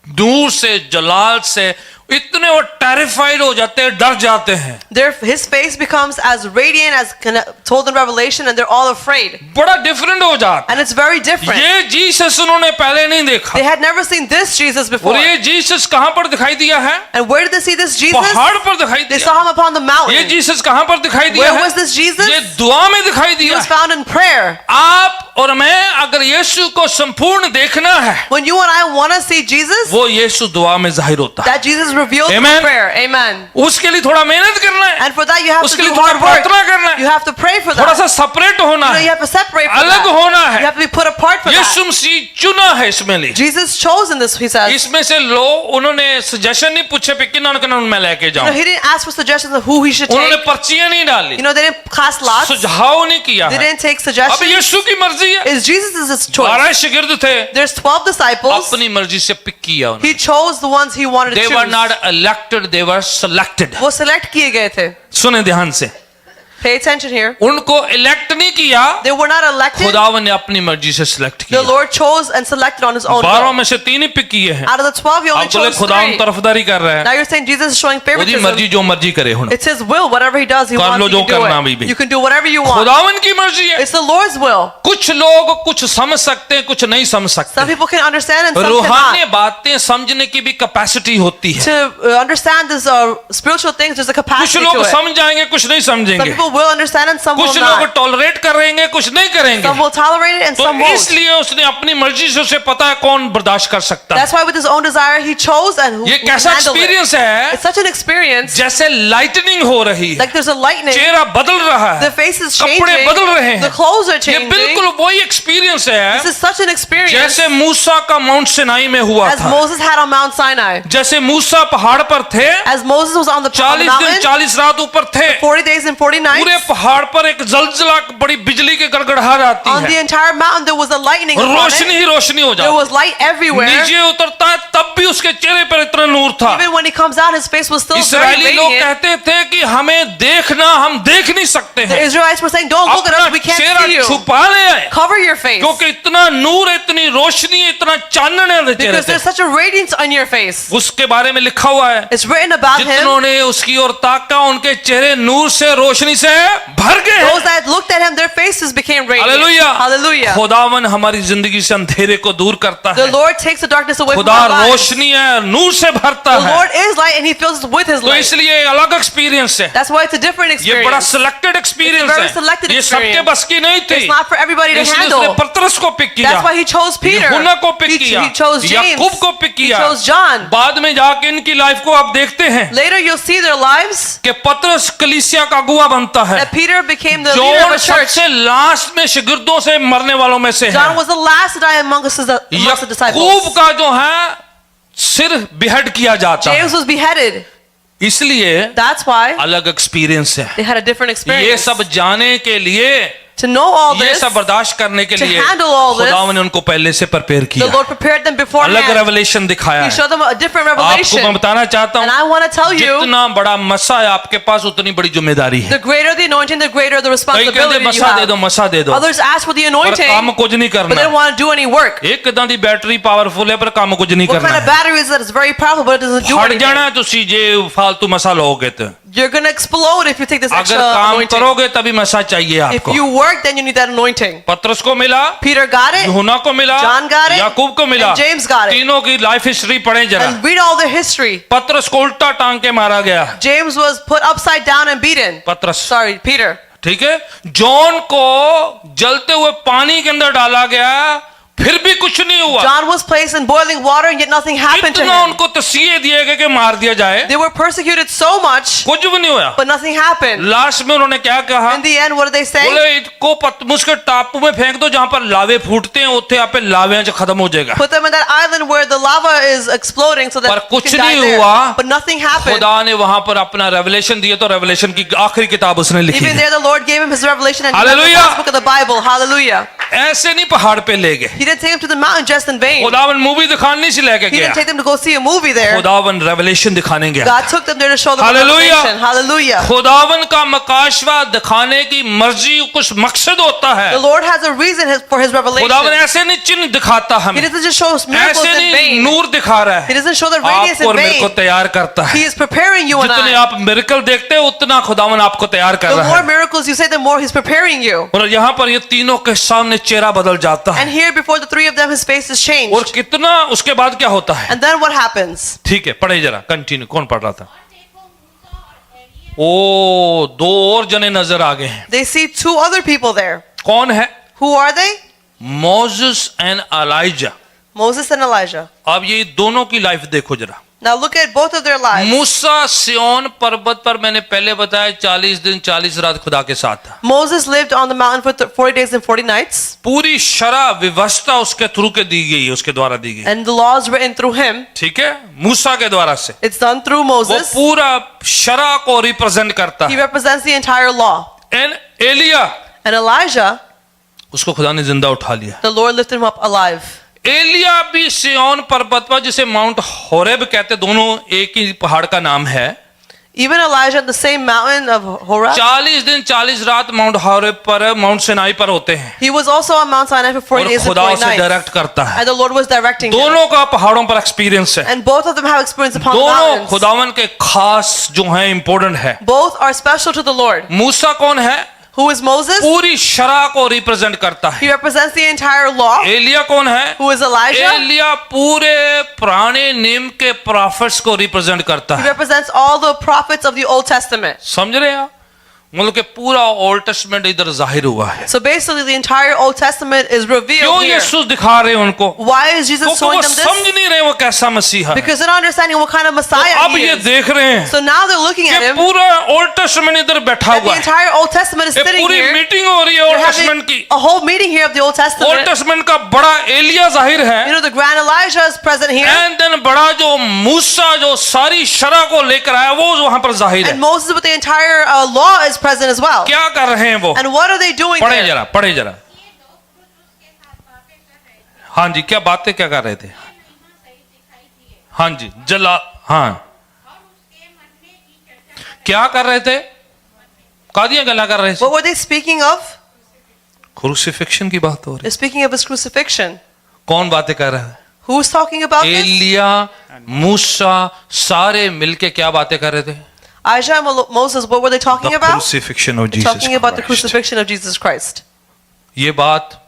दूर से, जलाल से, इतने वो टेरिफाइड हो जाते हैं, डर जाते हैं। His face becomes as radiant as told in Revelation, and they're all afraid. बड़ा डिफरेंट हो जाता And it's very different. है। ये जीसस उन्होंने पहले नहीं देखा। They had never seen this Jesus before. और ये जीसस कहां पर दिखाई दिया है? And where did they see this Jesus? पहाड़ पर दिखाई They दिया। saw him upon the ये mountain. जीसस कहां पर दिखाई दिया Where है? was this Jesus? ये दुआ में दिखाई He दिया was है। found in prayer. आप और मैं अगर यीशु को संपूर्ण देखना है, When you and I want to see Jesus, वो यीशु दुआ में जाहिर होता है। that Jesus revealed in Amen. prayer. Amen. उसके लिए थोड़ा मेहनत करना है, And for that you have to उसके do लिए थोड़ा hard work. प्रार्थना करना You है, have to pray for थोड़ा that. सा सेपरेट होना You है, have to separate from अलग that. होना You है। have to be put apart for that. यीशु मसीह चुना है इसमें लिए। Jesus chose in this, he says. इसमें से लोग, उन्होंने सजेशन नहीं पूछे पे किन्ना मैं लेके You know, जाऊं, he didn't ask for suggestions of who he should उन्होंने take. पर्चियां नहीं डाली, You know, they didn't cast lots. सुझाव नहीं किया They है। didn't take अब suggestions. यीशु की मर्जी है। Is Jesus his choice? 12 शिगिर्द थे, There's 12 disciples. अपनी मर्जी से पिक किया उन्होंने। He chose the ones he wanted to They choose. were not elected, they were selected। वो select किए गए थे. सुने ध्यान से, Pay attention here. उनको इलेक्ट नहीं किया, They were not elected. खुदावन ने अपनी मर्जी से सिलेक्ट The किया। Lord chose and selected on his own 12 will. में से 3 ही पिक किए हैं। Out of the 12, he only आप बोले chose खुदावन 3. तरफदारी कर रहा है, Now you're saying Jesus is showing उसकी favoritism. मर्जी जो मर्जी करे हुन। It's his will. Whatever he does, he कर wants लो you जो to do करना it. भी। You can do whatever you want. खुदावन की मर्जी है। It's the Lord's will. कुछ लोग कुछ समझ सकते हैं, कुछ नहीं समझ Some सकते। people can understand and some रूहानी cannot. बातें समझने की भी कैपेसिटी होती है। To understand this spiritual things, there's a कुछ capacity लोग to it. समझ जाएंगे, कुछ नहीं Some समझेंगे। people will understand and some will कुछ लोग not. टॉलरेट करेंगे, कुछ नहीं करेंगे। Some will tolerate it and तो some won't. इसलिए उसने अपनी मर्जी से, उसे पता है कौन बर्दाश्त कर सकता है। That's why with his own desire, he chose and who ये can कैसा handle it. एक्सपीरियंस है, It's such an experience. जैसे लाइटनिंग हो रही है, Like there's a lightning. चेहरा बदल रहा है, The face is कपड़े changing. बदल रहे हैं। The clothes are ये changing. बिल्कुल वही एक्सपीरियंस है This is such an experience जैसे मूसा का माउंट सिनाई में हुआ as था। Moses had on Mount Sinai. जैसे मूसा पहाड़ पर थे, As Moses was on the 40 दिन mountain, 40 रात ऊपर थे, 40 days and 40 पूरे nights. पहाड़ पर एक जलजला, बड़ी बिजली की गड़गड़ाहट आती On the है, entire mountain, there was a lightning upon Roshni it. ही रोशनी हो There जाती was light है। everywhere. नीचे उतरता है तब भी उसके चेहरे पर इतना नूर था। Even when he comes out, his face was still very Israeli लोग radiant. कहते थे कि हमें देखना, हम देख नहीं सकते The हैं, Israelites were saying, "Don't look at अपना us. We can't चेहरा see you. छुपा ले आए, Cover your face क्योंकि इतना नूर, इतनी रोशनी, इतना चानने चेहरे because there's थे। such a radiance on your face." उसके बारे में लिखा हुआ है, It's written about him. जितनों ने उसकी ओर ताका उनके चेहरे नूर से, रोशनी से भर गए Those हैं। that looked at him, their faces became radiant. Hallelujah. Hallelujah. खुदावन हमारी जिंदगी से अंधेरे को दूर करता The है। Lord takes the darkness away from खुदा our lives. रोशनी है, नूर से भरता The है। Lord is light and he fills us with his तो light. इसलिए अलग एक्सपीरियंस है, That's why it's a different ये बड़ा experience. Selected experience very selected है, ये सबके experience. बस की नहीं थी। It's not for everybody to इसलिए उसने handle. पतरस को पिक किया, That's why he chose Peter. यूहन्ना को पिक He किया, chose James. याकूब को पिक He किया। chose John. बाद में जाके इनकी लाइफ को आप देखते हैं Later you'll see their lives कि पतरस कलीसिया का अगुआ बनता है। that Peter became the leader of John a church. सबसे लास्ट में शिगिर्दों से मरने वालों में से है। John was the last to die amongst the disciples. याकूब का जो है सिर बिहड किया जाता है, James was beheaded. इसलिए That's why अलग एक्सपीरियंस है। they had a different ये experience. सब जाने के लिए, To know all ये this, सब बर्दाश्त करने के to लिए handle all this, खुदावन ने उनको पहले से प्रिपेयर the किया, Lord prepared them अलग beforehand. रेवलेशन दिखाया He है। showed them a different आपको मैं revelation. बताना चाहता And हूँ, I want to tell you, जितना बड़ा मसा है आपके पास, उतनी बड़ी जिम्मेदारी है। the greater the anointing, the greater the कई कहते responsibility you मसा दे have. दो, मसा दे दो, Others ask for the पर anointing, काम कुछ नहीं but they don't करना। want to do any work. एक किदां दी बैटरी पावरफुल है पर काम कुछ नहीं What kind करना of battery is that? It's very powerful, but it doesn't do हट anything. जाना तुसी जे फालतू मसा लोगे तो You're going to explode if you take this extra अगर काम anointing. करोगे तभी मसा चाहिए If आपको। you work, then you need that anointing. पतरस को मिला, Peter got it, यूहन्ना को मिला, John got it, याकूब को मिला, and James got it. तीनों की लाइफ हिस्ट्री पढ़े जरा। and read all their history. पतरस को उल्टा टांग के मारा गया। James was put upside down and beaten. पतरस, Sorry, Peter. ठीक है। जॉन को जलते हुए पानी के अंदर डाला गया, फिर भी कुछ नहीं हुआ। John was placed in boiling water and yet nothing happened to इतना him. उनको तस्वीर दिए गए कि मार दिया जाए, They were persecuted so much, कुछ भी नहीं हुआ। but nothing happened. लास्ट में उन्होंने क्या कहा? In the end, what did they say? बोले इसको पतमुस के टापू में फेंक दो जहां पर लावे फूटते हैं, उत्थे आप पे लावे से खत्म हो जाएगा। Put them in that island where the lava is exploding so पर that you कुछ can die नहीं there. हुआ। But nothing happened. खुदा ने वहां पर अपना रेवलेशन दिए, तो रेवलेशन की आखिरी किताब उसने लिखी Even है। there, the Lord gave him his revelation and he read the Hallelujah. last book of the Bible. Hallelujah. ऐसे नहीं पहाड़ पे ले गए, He didn't take him to the mountain just in vain. खुदावन मूवी दिखाने से लेके He गया, didn't take them to go see a movie there. खुदावन रेवलेशन दिखाने गया। God took them there to show them Hallelujah. revelation. Hallelujah. खुदावन का मकाशवा दिखाने की मर्जी कुछ मकसद होता है। The Lord has a reason for his खुदावन revelation. ऐसे नहीं चिन्ह दिखाता He हमें, doesn't just show us miracles ऐसे in नहीं vain. नूर दिखा रहा He है, doesn't show the radiance आपको in और मेरे को vain. तैयार करता He है। is preparing you and जितने I. आप मिरेकल देखते हैं उतना खुदावन आपको तैयार कर The रहा more है। miracles you say, the more he's preparing you. और यहाँ पर ये तीनों के सामने चेहरा बदल जाता है। And here before the three of them, his face is और changed. कितना उसके बाद क्या होता है? And then what happens? ठीक है, पढ़े जरा, कंटिन्यू। कौन पढ़ रहा था? ओ, दो और जने नजर आ गए हैं। They see two other people there. कौन है? Who are they? Moses and Elijah. Moses and Elijah. अब ये दोनों की लाइफ देखो जरा। Now look at both of their lives. मूसा सिय्योन पर्वत पर, मैंने पहले बताया, 40 दिन 40 रात खुदा के साथ था। Moses lived on the mountain for 40 days and 40 nights. पूरी शरा व्यवस्था उसके थ्रू के दी गई है, उसके द्वारा दी गई। And the laws written through him. ठीक है, मूसा के द्वारा से It's done through वो Moses. पूरा शरा को रिप्रेजेंट करता He है। represents the entire law. And Elijah, And Elijah, उसको खुदा ने जिंदा उठा लिया। the Lord lifted him up alive. Elia भी सिय्योन पर्वत पर, जिसे माउंट होरेब कहते, दोनों एक ही पहाड़ का नाम है। Even Elijah on the same mountain of Horeb. 40 दिन 40 रात माउंट होरेब पर, माउंट सिनाई पर होते हैं, He was also on Mount Sinai for 40 और days and खुदा 40 उसे nights. डायरेक्ट करता है। And the Lord was directing him. दोनों का पहाड़ों पर एक्सपीरियंस है। And both of them have experience upon the दोनों mountains. खुदावन के खास जो हैं, इंपॉर्टेंट है। Both are special to the Lord. मूसा कौन है? Who is Moses? पूरी शरा को रिप्रेजेंट करता है। He represents the entire law. Elia कौन है? Who is Elijah? एलिया पूरे पुराने नियम के प्रॉफिट्स को रिप्रेजेंट करता He है। represents all the prophets of the Old Testament. समझ रहे हैं आप? मतलब कि पूरा ओल्ड टेस्टमेंट इधर जाहिर हुआ है। So basically the entire Old Testament is क्यों revealed here. यीशु दिखा रहे हैं उनको? Why is Jesus क्योंकि showing वो them this? समझ नहीं रहे वो कैसा मसीहा है। Because they're not understanding what kind of तो Messiah अब he ये is. देख रहे हैं So now they're looking at कि him. पूरा ओल्ड टेस्टमेंट इधर बैठा That the हुआ है। entire Old Testament is ये sitting पूरी here. मीटिंग हो रही है They're ओल्ड having टेस्टमेंट की। a whole meeting here of the Old old Testament. Testament का बड़ा एलिया जाहिर है, You know, the grand Elijah is present here. And then बड़ा जो मूसा जो सारी शरा को लेकर आया, वो वहां पर जाहिर है। And Moses with the entire law is present as well. क्या कर रहे हैं वो? And what are they doing पढ़े there? जरा, पढ़े जरा। हाँ जी, क्या बातें क्या कर रहे थे? हाँ जी, जला, हाँ, क्या कर रहे थे? कादियां गला कर रहे थे। What were they speaking of? Crucifixion की बात हो रही। They're speaking of his crucifixion. कौन बातें कर रहा है? Who's talking about this? Elia, मूसा, सारे मिलके क्या बातें कर रहे थे? Elijah and Moses, what were they talking The about? crucifixion of They're Jesus talking about the Christ. crucifixion of Jesus Christ. ये बात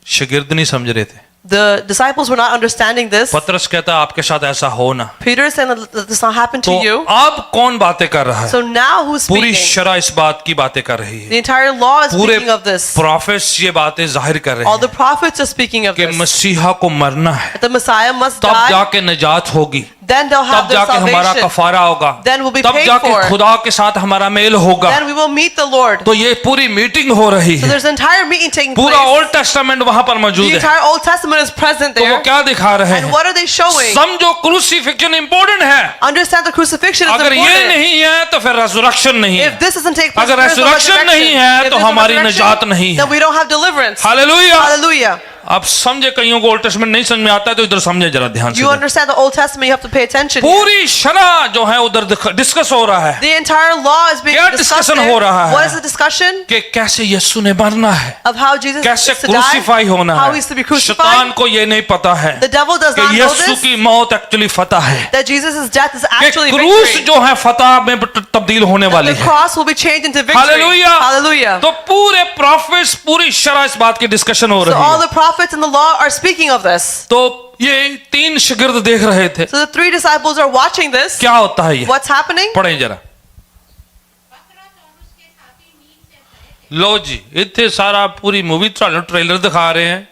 शागिर्द नहीं समझ रहे थे। The disciples were not understanding this. पतरस कहता आपके साथ ऐसा हो ना। Peter is saying that this not happen to तो you. अब कौन बातें कर रहा है? So now who's पूरी speaking? शरा इस बात की बातें कर रही है। The entire law is पूरे speaking of this. प्रोफेट्स ये बातें जाहिर कर रहे All the हैं prophets are speaking of कि this. मसीहा को मरना है, That the Messiah must तब die. जाके निजात होगी, Then they'll have तब their जाके हमारा salvation. कफारा होगा, Then we'll be तब paid जाके for. खुदा के साथ हमारा मेल होगा। Then we will meet the Lord. तो ये पूरी मीटिंग हो रही So है, there's an entire meeting taking पूरा place. ओल्ड टेस्टामेंट वहां पर मौजूद The है। entire Old Testament is present तो वो there. क्या दिखा रहे And हैं? what are they showing? समझो क्रूसिफिक्शन इंपॉर्टेंट है। Understand the crucifixion is अगर ये important. नहीं है तो फिर रेजरेक्शन नहीं है। If this doesn't take place, अगर there's no resurrection resurrection. नहीं है If तो there's no हमारी resurrection, निजात नहीं है। then we don't have deliverance. Hallelujah. Hallelujah. अब समझे, कईयों को ओल्ड टेस्टमेंट नहीं समझ में आता है तो इधर समझे जरा ध्यान You से। understand the Old Testament, you have to pay attention. पूरी शरह जो है उधर डिस्कस हो रहा है The entire law is being क्या discussed discussion there. हो रहा है? What is the discussion? कि कैसे यीशु ने मरना है, Of how Jesus कैसे is to die, क्रूसीफाई होना how है। he's to be शैतान crucified. को ये नहीं पता है The devil does कि not know यीशु this, की मौत एक्चुअली फतह है, that Jesus' death is कि actually क्रूस victory. जो है फतह में तब्दील होने वाली The है। cross will be changed into victory. Hallelujah. Hallelujah. तो पूरे प्रॉफिट्स, पूरी शरह इस बात की डिस्कशन हो So रही all है। the prophets in the law are speaking of this. तो ये 3 शागिर्द देख रहे थे So the 3 disciples are watching this. क्या होता है ये, What's happening? पढ़ें जरा। लो जी, इतने सारा पूरी मूवी ट्रेलर दिखा रहे हैं।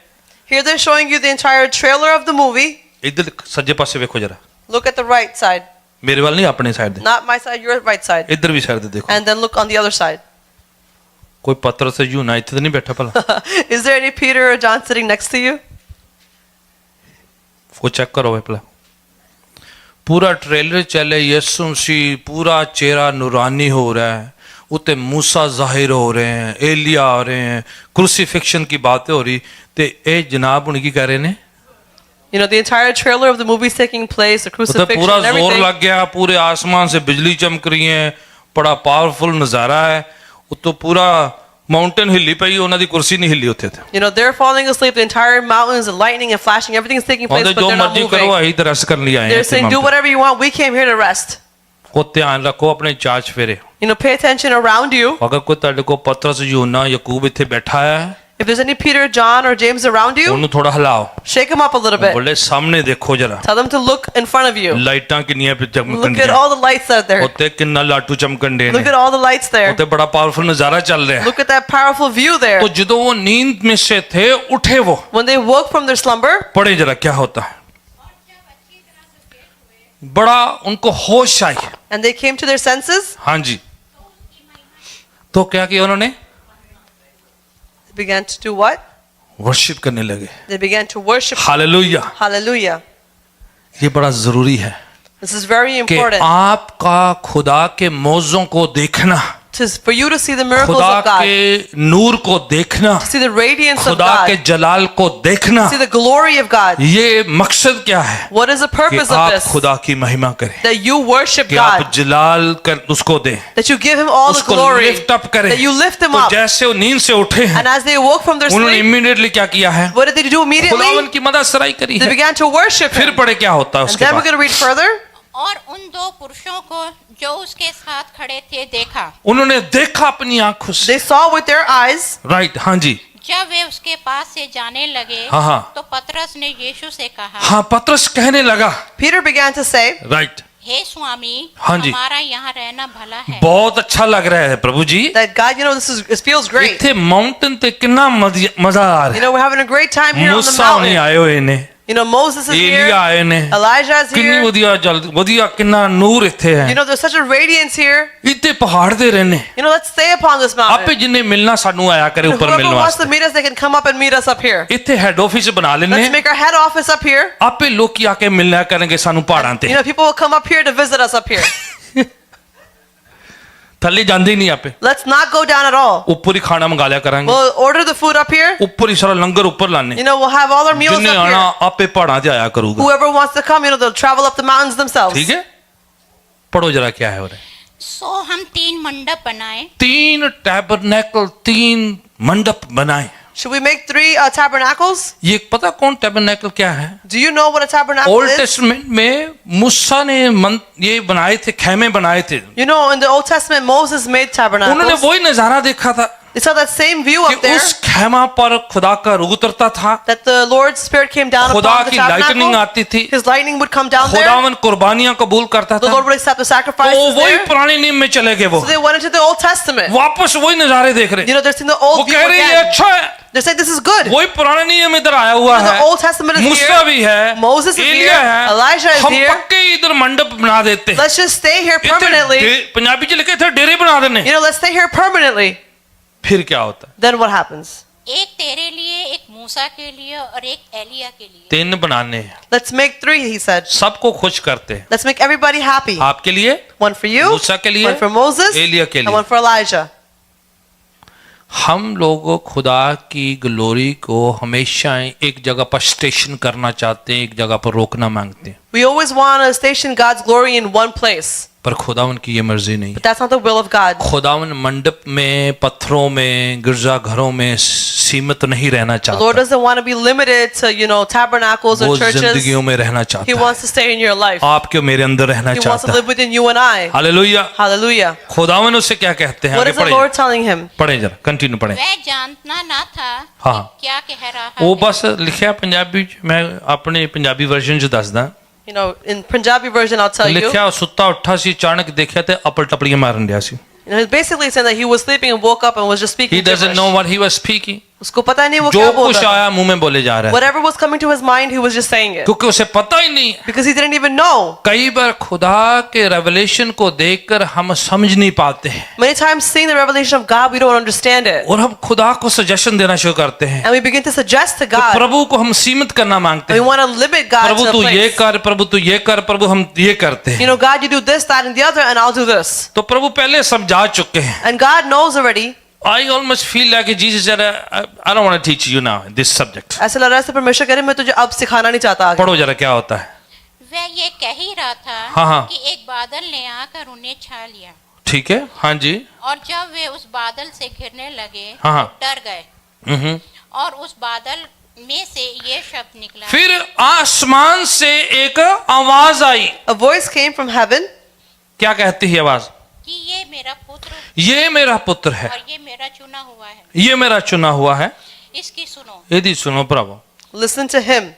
Here they're showing you the entire trailer of the movie. इधर सज्जे पासे देखो जरा, Look at the right side. मेरे वाल नहीं, अपने side they, Not my side, your right side. इधर भी साइड दे देखो। And then look on the other side. कोई पत्थर से यूनाइटेड नहीं बैठा भला, Is there any Peter or John sitting next to you? वो चेक करो भाई भला। पूरा ट्रेलर चले, यीशु मसीह पूरा चेहरा नूरानी हो रहा है, उते मूसा जाहिर हो रहे हैं, एलिया आ रहे हैं, क्रूसीफिक्शन की बातें हो रही, ते ए जनाब उनकी कह रहे ने You know, the entire trailer of the movie is taking place, the उते crucifixion पूरा and जोर everything. लग गया, पूरे आसमान से बिजली चमक रही है, बड़ा पावरफुल नजारा है। उतो पूरा माउंटेन हिली पई, उन्हां दी कुर्सी नहीं हिली उथे। You know, they're falling asleep, the entire mountains and lightning and flashing, everything is taking place, कहते but जो they're not मर्जी करो, moving. यही तो रेस्ट कर लिया है। They're saying, do whatever you want, we came here to rest. को ध्यान रखो अपने चाच फेरे। You know, pay attention around you. अगर कोई ਤੁਹਾਡੇ को पतरस यूहन्ना याकूब ਇੱਥੇ बैठा है, If there's any Peter, John, or James around you, ਉਹਨੂੰ ਥੋੜਾ ਹਿਲਾਓ, shake them up a little bit. बोले सामने देखो जरा, Tell them to look in front of you. ਲਾਈਟਾਂ ਕਿੰਨੀਆਂ ਪਿ ਚਮਕਣ Look at ਦੀਆਂ, all the lights out there. ਉੱਤੇ ਕਿੰਨਾ ਲਾਟੂ ਚਮਕਣ ਦੇ Look ਨੇ, at all the lights there. ਉੱਤੇ बड़ा पावरफुल नजारा चल रहा है। Look at that powerful view there. तो ਜਦੋਂ वो नींद में से थे, उठे वो, When they woke from their slumber, पढ़े जरा क्या होता है। बड़ा उनको होश आई। and they came to their senses, हाँ जी, तो क्या किया उन्होंने, they began to do what? Worship करने लगे। They began to worship. Hallelujah. Hallelujah. ये बड़ा जरूरी है This is very कि important. आपका खुदा के मौजों को देखना, For you to see the miracles खुदा of God, के नूर को देखना, to see the radiance of खुदा के God, जलाल को देखना, see the glory of God. ये मकसद क्या है What is the कि purpose of आप this? खुदा की महिमा करें, That you worship कि आप God, जलाल कर उसको दें, that you give Him all the उसको glory, लिफ्ट अप करें। that you lift Him तो up. जैसे वो नींद से उठे हैं, And as they woke from their उन्होंने sleep, इमीडिएटली क्या किया है, what did they do immediately? खुदावन की मदद सराई करी They है। began to worship फिर Him. पढ़े क्या होता है And उसके then we're बाद, going to read further. और उन 2 पुरुषों को जो उसके साथ खड़े थे देखा। उन्होंने देखा अपनी आंखों से, They saw with their eyes. Right, हाँ जी, जब वे उसके पास से जाने लगे हाँ, हाँ। तो पतरस ने यीशु से कहा, हाँ, पतरस कहने लगा, Peter began to say, right, हे स्वामी, हाँ जी। हमारा यहाँ रहना भला है। बहुत अच्छा लग रहा है प्रभु जी, that God, you know, this feels great. इतने माउंटेन ते कितना मजा आ You रहा know, we're having a great time है। here on the मूसा नहीं mountain. आए हुए ने, You know, Moses is Elia here. आए ने, Elijah is किन्नी here. वधिया किन्ना नूर इत्थे है। You know, there's such a radiance here. इतने पहाड़ दे रहने, You know, let's stay upon this आपे mountain. जिन्हें मिलना सानू आया करे ऊपर Whoever मिलने wants to वास्ते। meet us, they can come up and meet us up here. इत्थे हेड ऑफिस बना लेने, Let's make our head office up here. आपे लोग की आके मिलना करेंगे सानू पहाड़ां ते। You know, people will come up here to visit us up here. थल्ले जांदे ही नहीं आपे, Let's not go down at all. ऊपर ही खाना मंगा लिया करेंगे, We'll order the food up here. ऊपर ही सारा लंगर ऊपर लाने। You know, we'll have all our meals जिन्हें up आना here. आपे पहाड़ां ते आया करूगा, Whoever wants to come, you know, they'll travel up the mountains themselves. ठीक है। पढ़ो जरा क्या है हो रहा है। सो हम 3 मंडप बनाए 3 टैबरनेकल, 3 मंडप बनाए। Should we make 3 tabernacles? ये पता कौन टैबरनेकल क्या है? Do you know what a tabernacle old is? Testament में मूसा ने ये बनाए थे, खेमे बनाए थे। You know, in the Old Testament, Moses made उन्होंने tabernacles. वही नजारा देखा था They saw that same view कि up there, उस खेमा पर खुदा का रूह उतरता था, that the Lord's Spirit came down खुदा upon the की लाइटनिंग tabernacle. आती थी, His lightning would come down there. खुदावन कुर्बानियां कबूल करता The था। Lord would accept the तो sacrifices वही there. पुराने नियम में चले गए, वो So they went into the Old Testament. वापस वही नजारे देख रहे। You know, they're seeing the वो old view कह रहे ये again. अच्छा है, They're saying this is good. वही पुराने नियम इधर आया हुआ The है, Old Testament is Musa here. भी है, Moses is एलिया here. है, Elijah is हम here. पक्के इधर मंडप बना देते हैं। Let's just stay here इधर permanently. पंजाबी च लिखे थे डेरे बना देने। You know, let's stay here permanently. फिर क्या होता है? Then what happens? एक तेरे लिए, एक मूसा के लिए और एक एलिया के लिए। 3 बनाने हैं, Let's make 3, he said. सबको खुश करते हैं। Let's make everybody happy. आपके लिए, One for you, मूसा के लिए, one for Moses, एलिया के and लिए। one for Elijah. हम लोग खुदा की ग्लोरी को हमेशा एक जगह पर स्टेशन करना चाहते हैं, एक जगह पर रोकना मांगते हैं, We always want to station God's glory in one place. पर खुदावन की ये मर्जी नहीं है। But that's not the will of God. खुदावन मंडप में, पत्थरों में, गिरजाघरों में सीमित नहीं रहना The Lord चाहता, doesn't want to be limited to, tabernacles वो or churches. जिंदगियों में रहना He चाहता है, wants to stay in your life. आपके मेरे अंदर रहना He wants to चाहता है। live within you and I. Hallelujah. Hallelujah. खुदावन उससे क्या कहते हैं? What आगे is the पढ़े, Lord telling him? पढ़े जरा, कंटिन्यू पढ़े। वह जानना ना था हाँ। कि क्या कह रहा वो है। बस लिखा पंजाबी, मैं अपने पंजाबी वर्जन च दसदा। In Punjabi version, I'll tell you. लिखा सुੱਤਾ ਉੱਠਾ ਸੀ, ਅਚਾਨਕ ਦੇਖਿਆ ਤੇ ਅਪਲ ਟਪਲੀਆਂ ਮਾਰਨ ਡਿਆ ਸੀ। It's basically saying that he was sleeping and woke up and was just speaking He doesn't gibberish. know what he was speaking. उसको पता नहीं वो जो क्या बोल कुछ रहा था. आया मुंह में बोले जा रहा है, Whatever was coming to his mind, he was just saying it. क्योंकि उसे पता ही नहीं है। Because he didn't even know. कई बार खुदा के रेवलेशन को देखकर हम समझ नहीं पाते हैं Many times seeing the revelation of God, we don't understand it. और हम खुदा को सजेशन देना शुरू करते हैं, And we begin to suggest to तो God. प्रभु को हम सीमित करना मांगते And we हैं। want to limit God Prabhu to a तू ये place. कर, प्रभु तू ये कर, प्रभु हम ये करते हैं। God, you do this, that, and the other, and I'll do this. तो प्रभु पहले समझा चुके हैं। And God knows already. I almost feel like Jesus said, I don't want to teach you now this subject. ऐसा लग रहा है परमेश्वर कह रहे मैं तुझे अब सिखाना नहीं चाहता आगे. पढ़ो जरा क्या होता है। वह ये कह ही रहा था हाँ, हाँ। कि एक बादल ने आकर उन्हें छा लिया, ठीक है, हाँ जी, और जब वे उस बादल से घिरने लगे हाँ, हाँ। तो डर गए, हम्म। और उस बादल में से ये शब्द निकला, फिर आसमान से एक आवाज आई। A voice came from heaven. क्या कहती है आवाज? कि ये मेरा पुत्र ये मेरा पुत्र है, और ये मेरा चुना हुआ है, ये मेरा चुना हुआ है, इसकी सुनो। यदि सुनो प्रभु। Listen to him.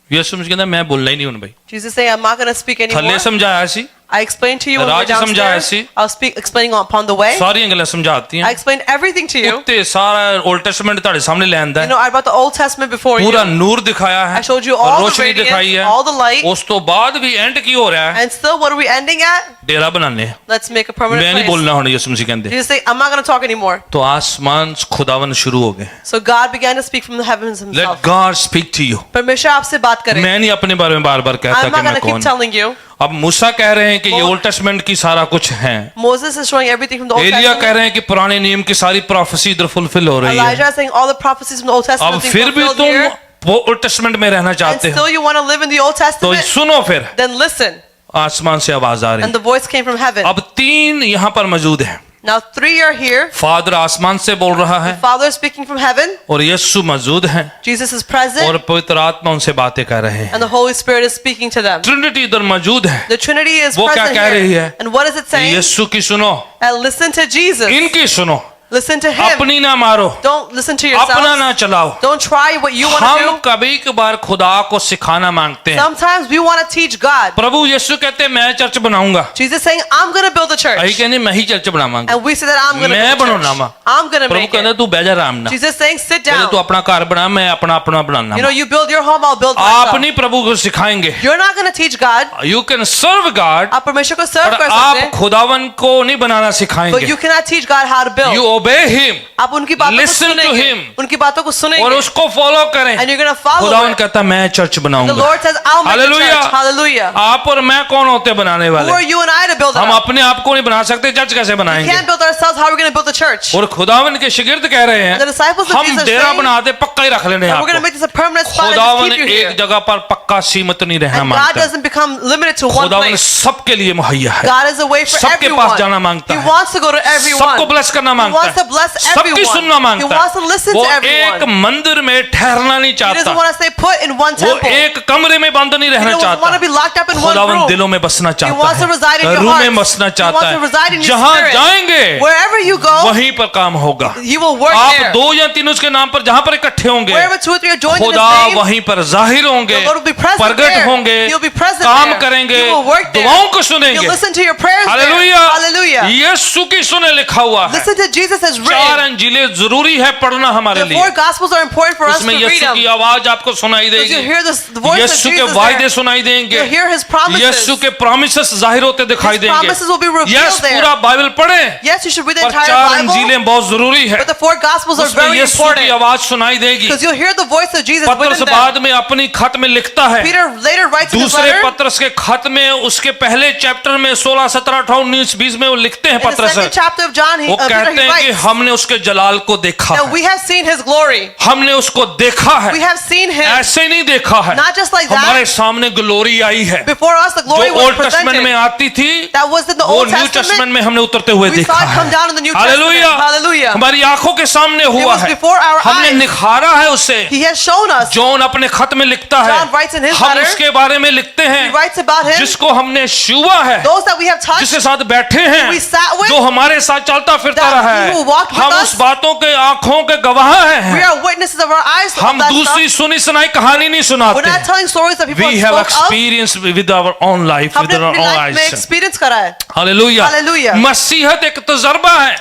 यीशु मसीह कहता मैं बोलना ही नहीं हूं भाई, Jesus saying, I'm not going to speak anymore. थल्ले समझाया सी, I explained to you when we were राज समझाया downstairs. C. I'll speak explaining upon the way. सारी गल्लां समझाती I हैं। explained everything to you. उत्ते सारा ओल्ड टेस्टामेंट ਤੁਹਾਡੇ ਸਾਹਮਣੇ ਲੈ ਆਂਦਾ ਹੈ, I brought the Old Testament before you. पूरा नूर दिखाया है, I showed you all the रोशनी दिखाई radiance, है। all the light. उस तो बाद भी एंड की हो रहा है, And still, what are we ending at? डेरा बनाने हैं। Let's make a permanent मैं नहीं place. बोलना हूं, यीशु मसीह कहते। Jesus say, I'm not going to talk anymore. तो आसमान खुदावन शुरू हो गए। So God began to speak from the heavens let himself. God speak to you. परमेश्वर आपसे बात करे. मैं नहीं अपने बारे में बार बार कहता I'm कि not मैं going to keep कौन। telling you. अब मूसा कह रहे हैं कि ये ओल्ड टेस्टामेंट की सारा कुछ है, Moses is showing everything from the Old Elia कह Testament. रहे हैं कि पुराने नियम की सारी प्रोफेसी इधर फुलफिल हो रही Elijah है। is saying all the prophecies from the Old Testament अब being फिर भी fulfilled तुम here. वो ओल्ड टेस्टामेंट में रहना And चाहते हो, still you want to live in the Old तो Testament? सुनो फिर। Then listen. आसमान से आवाज आ रही And the voice came from heaven. अब 3 यहाँ पर मौजूद है। Now 3 are here. फादर आसमान से बोल रहा है Father is speaking from heaven. और यीशु मौजूद है Jesus is और present. पवित्र आत्मा उनसे बातें कर रहे हैं। And the Holy Spirit is speaking to them. Trinity इधर मौजूद है। The Trinity is वो क्या present कह रही here. है? And what is it saying? यीशु की सुनो, And listen to Jesus. इनकी सुनो, Listen to him. अपनी ना मारो, Don't listen to अपना yourself. ना चलाओ। Don't try what you want हम to do. कभी कभार खुदा को सिखाना मांगते हैं। Sometimes we want to teach God. प्रभु यीशु कहते हैं मैं चर्च बनाऊंगा, Jesus saying, I'm going to build a अही church. कहने मैं ही चर्च बनाऊंगा। And we say that I'm going to मैं build a बनाना वा। church. I'm going to Prabhu make कहते it. तू बैजा आराम ना, Jesus saying, sit कहते down. तू अपना घर बना, मैं अपना अपना बनाना। You build your home, I'll build आप myself. नहीं प्रभु को सिखाएंगे। You're not going to teach God. You can serve God, आप परमेश्वर को सर्व पर कर आप सकते हैं. खुदावन को नहीं बनाना But सिखाएंगे। you cannot teach God how to build. You obey him आप उनकी बातों को Listen to सुनेंगे. him. उनकी बातों को और सुनेंगे. उसको फॉलो करें। And you're going to follow खुदावन it. कहता मैं चर्च The बनाऊंगा। Lord says, I'll make a Hallelujah. church. Hallelujah. आप और मैं कौन होते बनाने Who वाले? are you and I to build it हम up? अपने आप को नहीं बना सकते, चर्च कैसे We बनाएंगे? can't build ourselves. How are we going to build the church? और खुदावन के शिगिर्द कह रहे हैं The disciples of हम Jesus are डेरा saying, बना दे, पक्का ही रख लेने And we're going to आपको। make this a permanent spot and खुदावन just keep you एक here. जगह पर पक्का सीमित नहीं रहना And God मांगता। doesn't become limited to one खुदावन place. सबके लिए मुहैया है, God is a way for सबके everyone. पास जाना मांगता He है, wants to go to everyone. सबको ब्लेस करना He मांगता wants to है, bless सबकी everyone. सुनना He मांगता wants to है। listen वो to एक everyone. मंदिर में ठहरना नहीं He doesn't चाहता, want to stay put in one वो temple. एक कमरे में बंद नहीं He रहना doesn't want to be चाहता। locked up in one खुदावन room. दिलों में बसना He wants to reside in चाहता है, your रूह heart. में बसना He चाहता wants to reside in है। your जहां spirit. जाएंगे Wherever you go, वहीं पर काम होगा। He will work आप there. 2 या 3 उसके नाम पर जहां पर इकट्ठे होंगे, Wherever 2 or 3 are joined in खुदा His name, वहीं पर जाहिर होंगे, the Lord will be present प्रगट there. होंगे, He will be present काम there. करेंगे, He will work there. दुआओं को He'll सुनेंगे। listen to your prayers there. Hallelujah. Hallelujah. यीशु की सुने लिखा हुआ है। Listen to Jesus as 4 written. अंजीलें जरूरी है पढ़ना हमारे The लिए। 4 Gospels are important for us to उसमें read यीशु them. की आवाज आपको सुनाई Because you देगी, hear the voice of यीशु के Jesus वायदे there. सुनाई देंगे, You'll hear His promises. यीशु के प्रॉमिसेस जाहिर होते दिखाई His देंगे। promises will be revealed yes, there. पूरा बाइबल पढ़े, Yes, you should read the पर entire 4 Bible, अंजीलें बहुत जरूरी है। but the 4 Gospels are उसमें very यीशु की important. आवाज सुनाई देगी। Because you'll hear the voice of Jesus पत्रस within them. बाद में अपनी खत में लिखता है, Peter later writes in his दूसरे letter, पत्रस के खत में उसके पहले चैप्टर में 16, 17, 18, 19, 20 में वो लिखते हैं in the पत्रस, 2nd chapter of John, वो Peter कहते he हैं कि हमने उसके जलाल को देखा Now है, we have seen His glory. हमने उसको देखा है, We have seen Him. ऐसे नहीं देखा है, Not just like that. हमारे सामने ग्लोरी आई है, Before us, the जो glory was ओल्ड टेस्टमेंट में presented. आती थी That was in the वो Old न्यू Testament. टेस्टमेंट में हमने उतरते हुए We देखा saw it come है। down in the New Testament. Hallelujah, Hallelujah. हमारी आंखों के सामने हुआ was है, before our हमने eyes. निखारा है उसे। He has shown us. John अपने खत में लिखता है, John writes in his हम letter. उसके बारे में लिखते He हैं writes about Him. जिसको हमने छुआ है, Those that we have touched. जिसके साथ बैठे हैं, We sat with. जो हमारे साथ चलता फिरता That रहा he who है, walked with हम us. उस बातों के आंखों के गवाह We हैं। are witnesses of our eyes. of हम that दूसरी stuff. सुनी सुनाई कहानी नहीं We're सुनाते, not telling stories that people we have have spoke of. experienced with our own life, with हमने our अपनी own लाइफ में eyes। एक्सपीरियंस करा है. Hallelujah, Hallelujah. मसीहत एक तजर्बा है,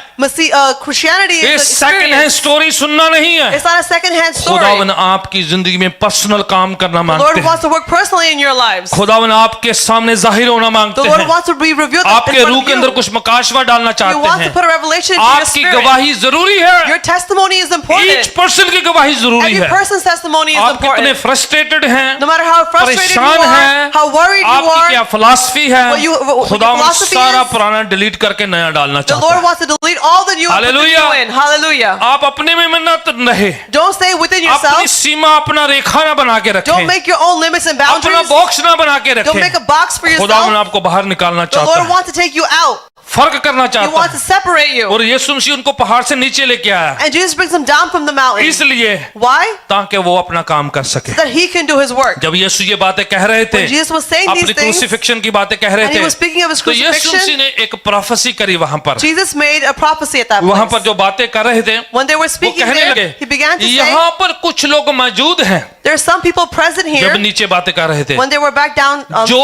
Christianity ये is an second hand experience. Story सुनना नहीं है। It's not a second-hand story. खुदावन आपकी जिंदगी में पर्सनल काम करना The मांगते Lord हैं, wants to work personally in your lives. खुदावन आपके सामने जाहिर होना The मांगते Lord हैं, wants to be revealed in आपके front रूह of के अंदर you. कुछ मकाशवा डालना He चाहते wants to हैं। put a revelation into your आपकी spirit. गवाही जरूरी है, Your testimony is each important. Person की गवाही जरूरी Every है। person's testimony is आप कितने important. फ्रस्ट्रेटेड हैं, No matter how frustrated you परेशान are, हैं, how worried you आपकी क्या are, फिलॉसफी है, what your खुदावन philosophy सारा is, पुराना डिलीट करके नया डालना the चाहता Lord है। wants to delete all the new and put the Hallelujah. new in. Hallelujah. आप अपने में मत रहे, Don't stay within अपनी yourself. सीमा अपना रेखा ना बना के Don't रखें, make your own limits and अपना boundaries. बॉक्स ना बना के Don't make रखें। a box for खुदावन yourself. आपको बाहर निकालना The चाहता Lord है, wants to take you out. फर्क करना He चाहता wants to है, separate you. और यीशु मसीह उनको पहाड़ से नीचे लेके आया And Jesus brings them down from the mountain. इसलिए Why? ताकि वो अपना काम कर सके। So that He can do His work. जब यीशु ये बातें कह रहे थे, When Jesus was saying अपनी these things, क्रूसिफिक्शन की बातें कह रहे and He थे, was speaking of His तो यीशु crucifixion, मसीह ने एक प्रोफेसी करी वहां पर। Jesus made a prophecy at that वहां पर place. जो बातें कर रहे थे, When they were वो speaking कहने there, लगे, He began to say, यहाँ पर कुछ लोग मौजूद हैं। there are some people present जब here. नीचे बातें कर रहे थे, When they were back down, जो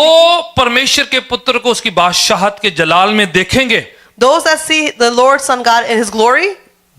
परमेश्वर के पुत्र को उसकी बादशाहत के जलाल में देखेंगे, those that see the Lord Son God in His glory,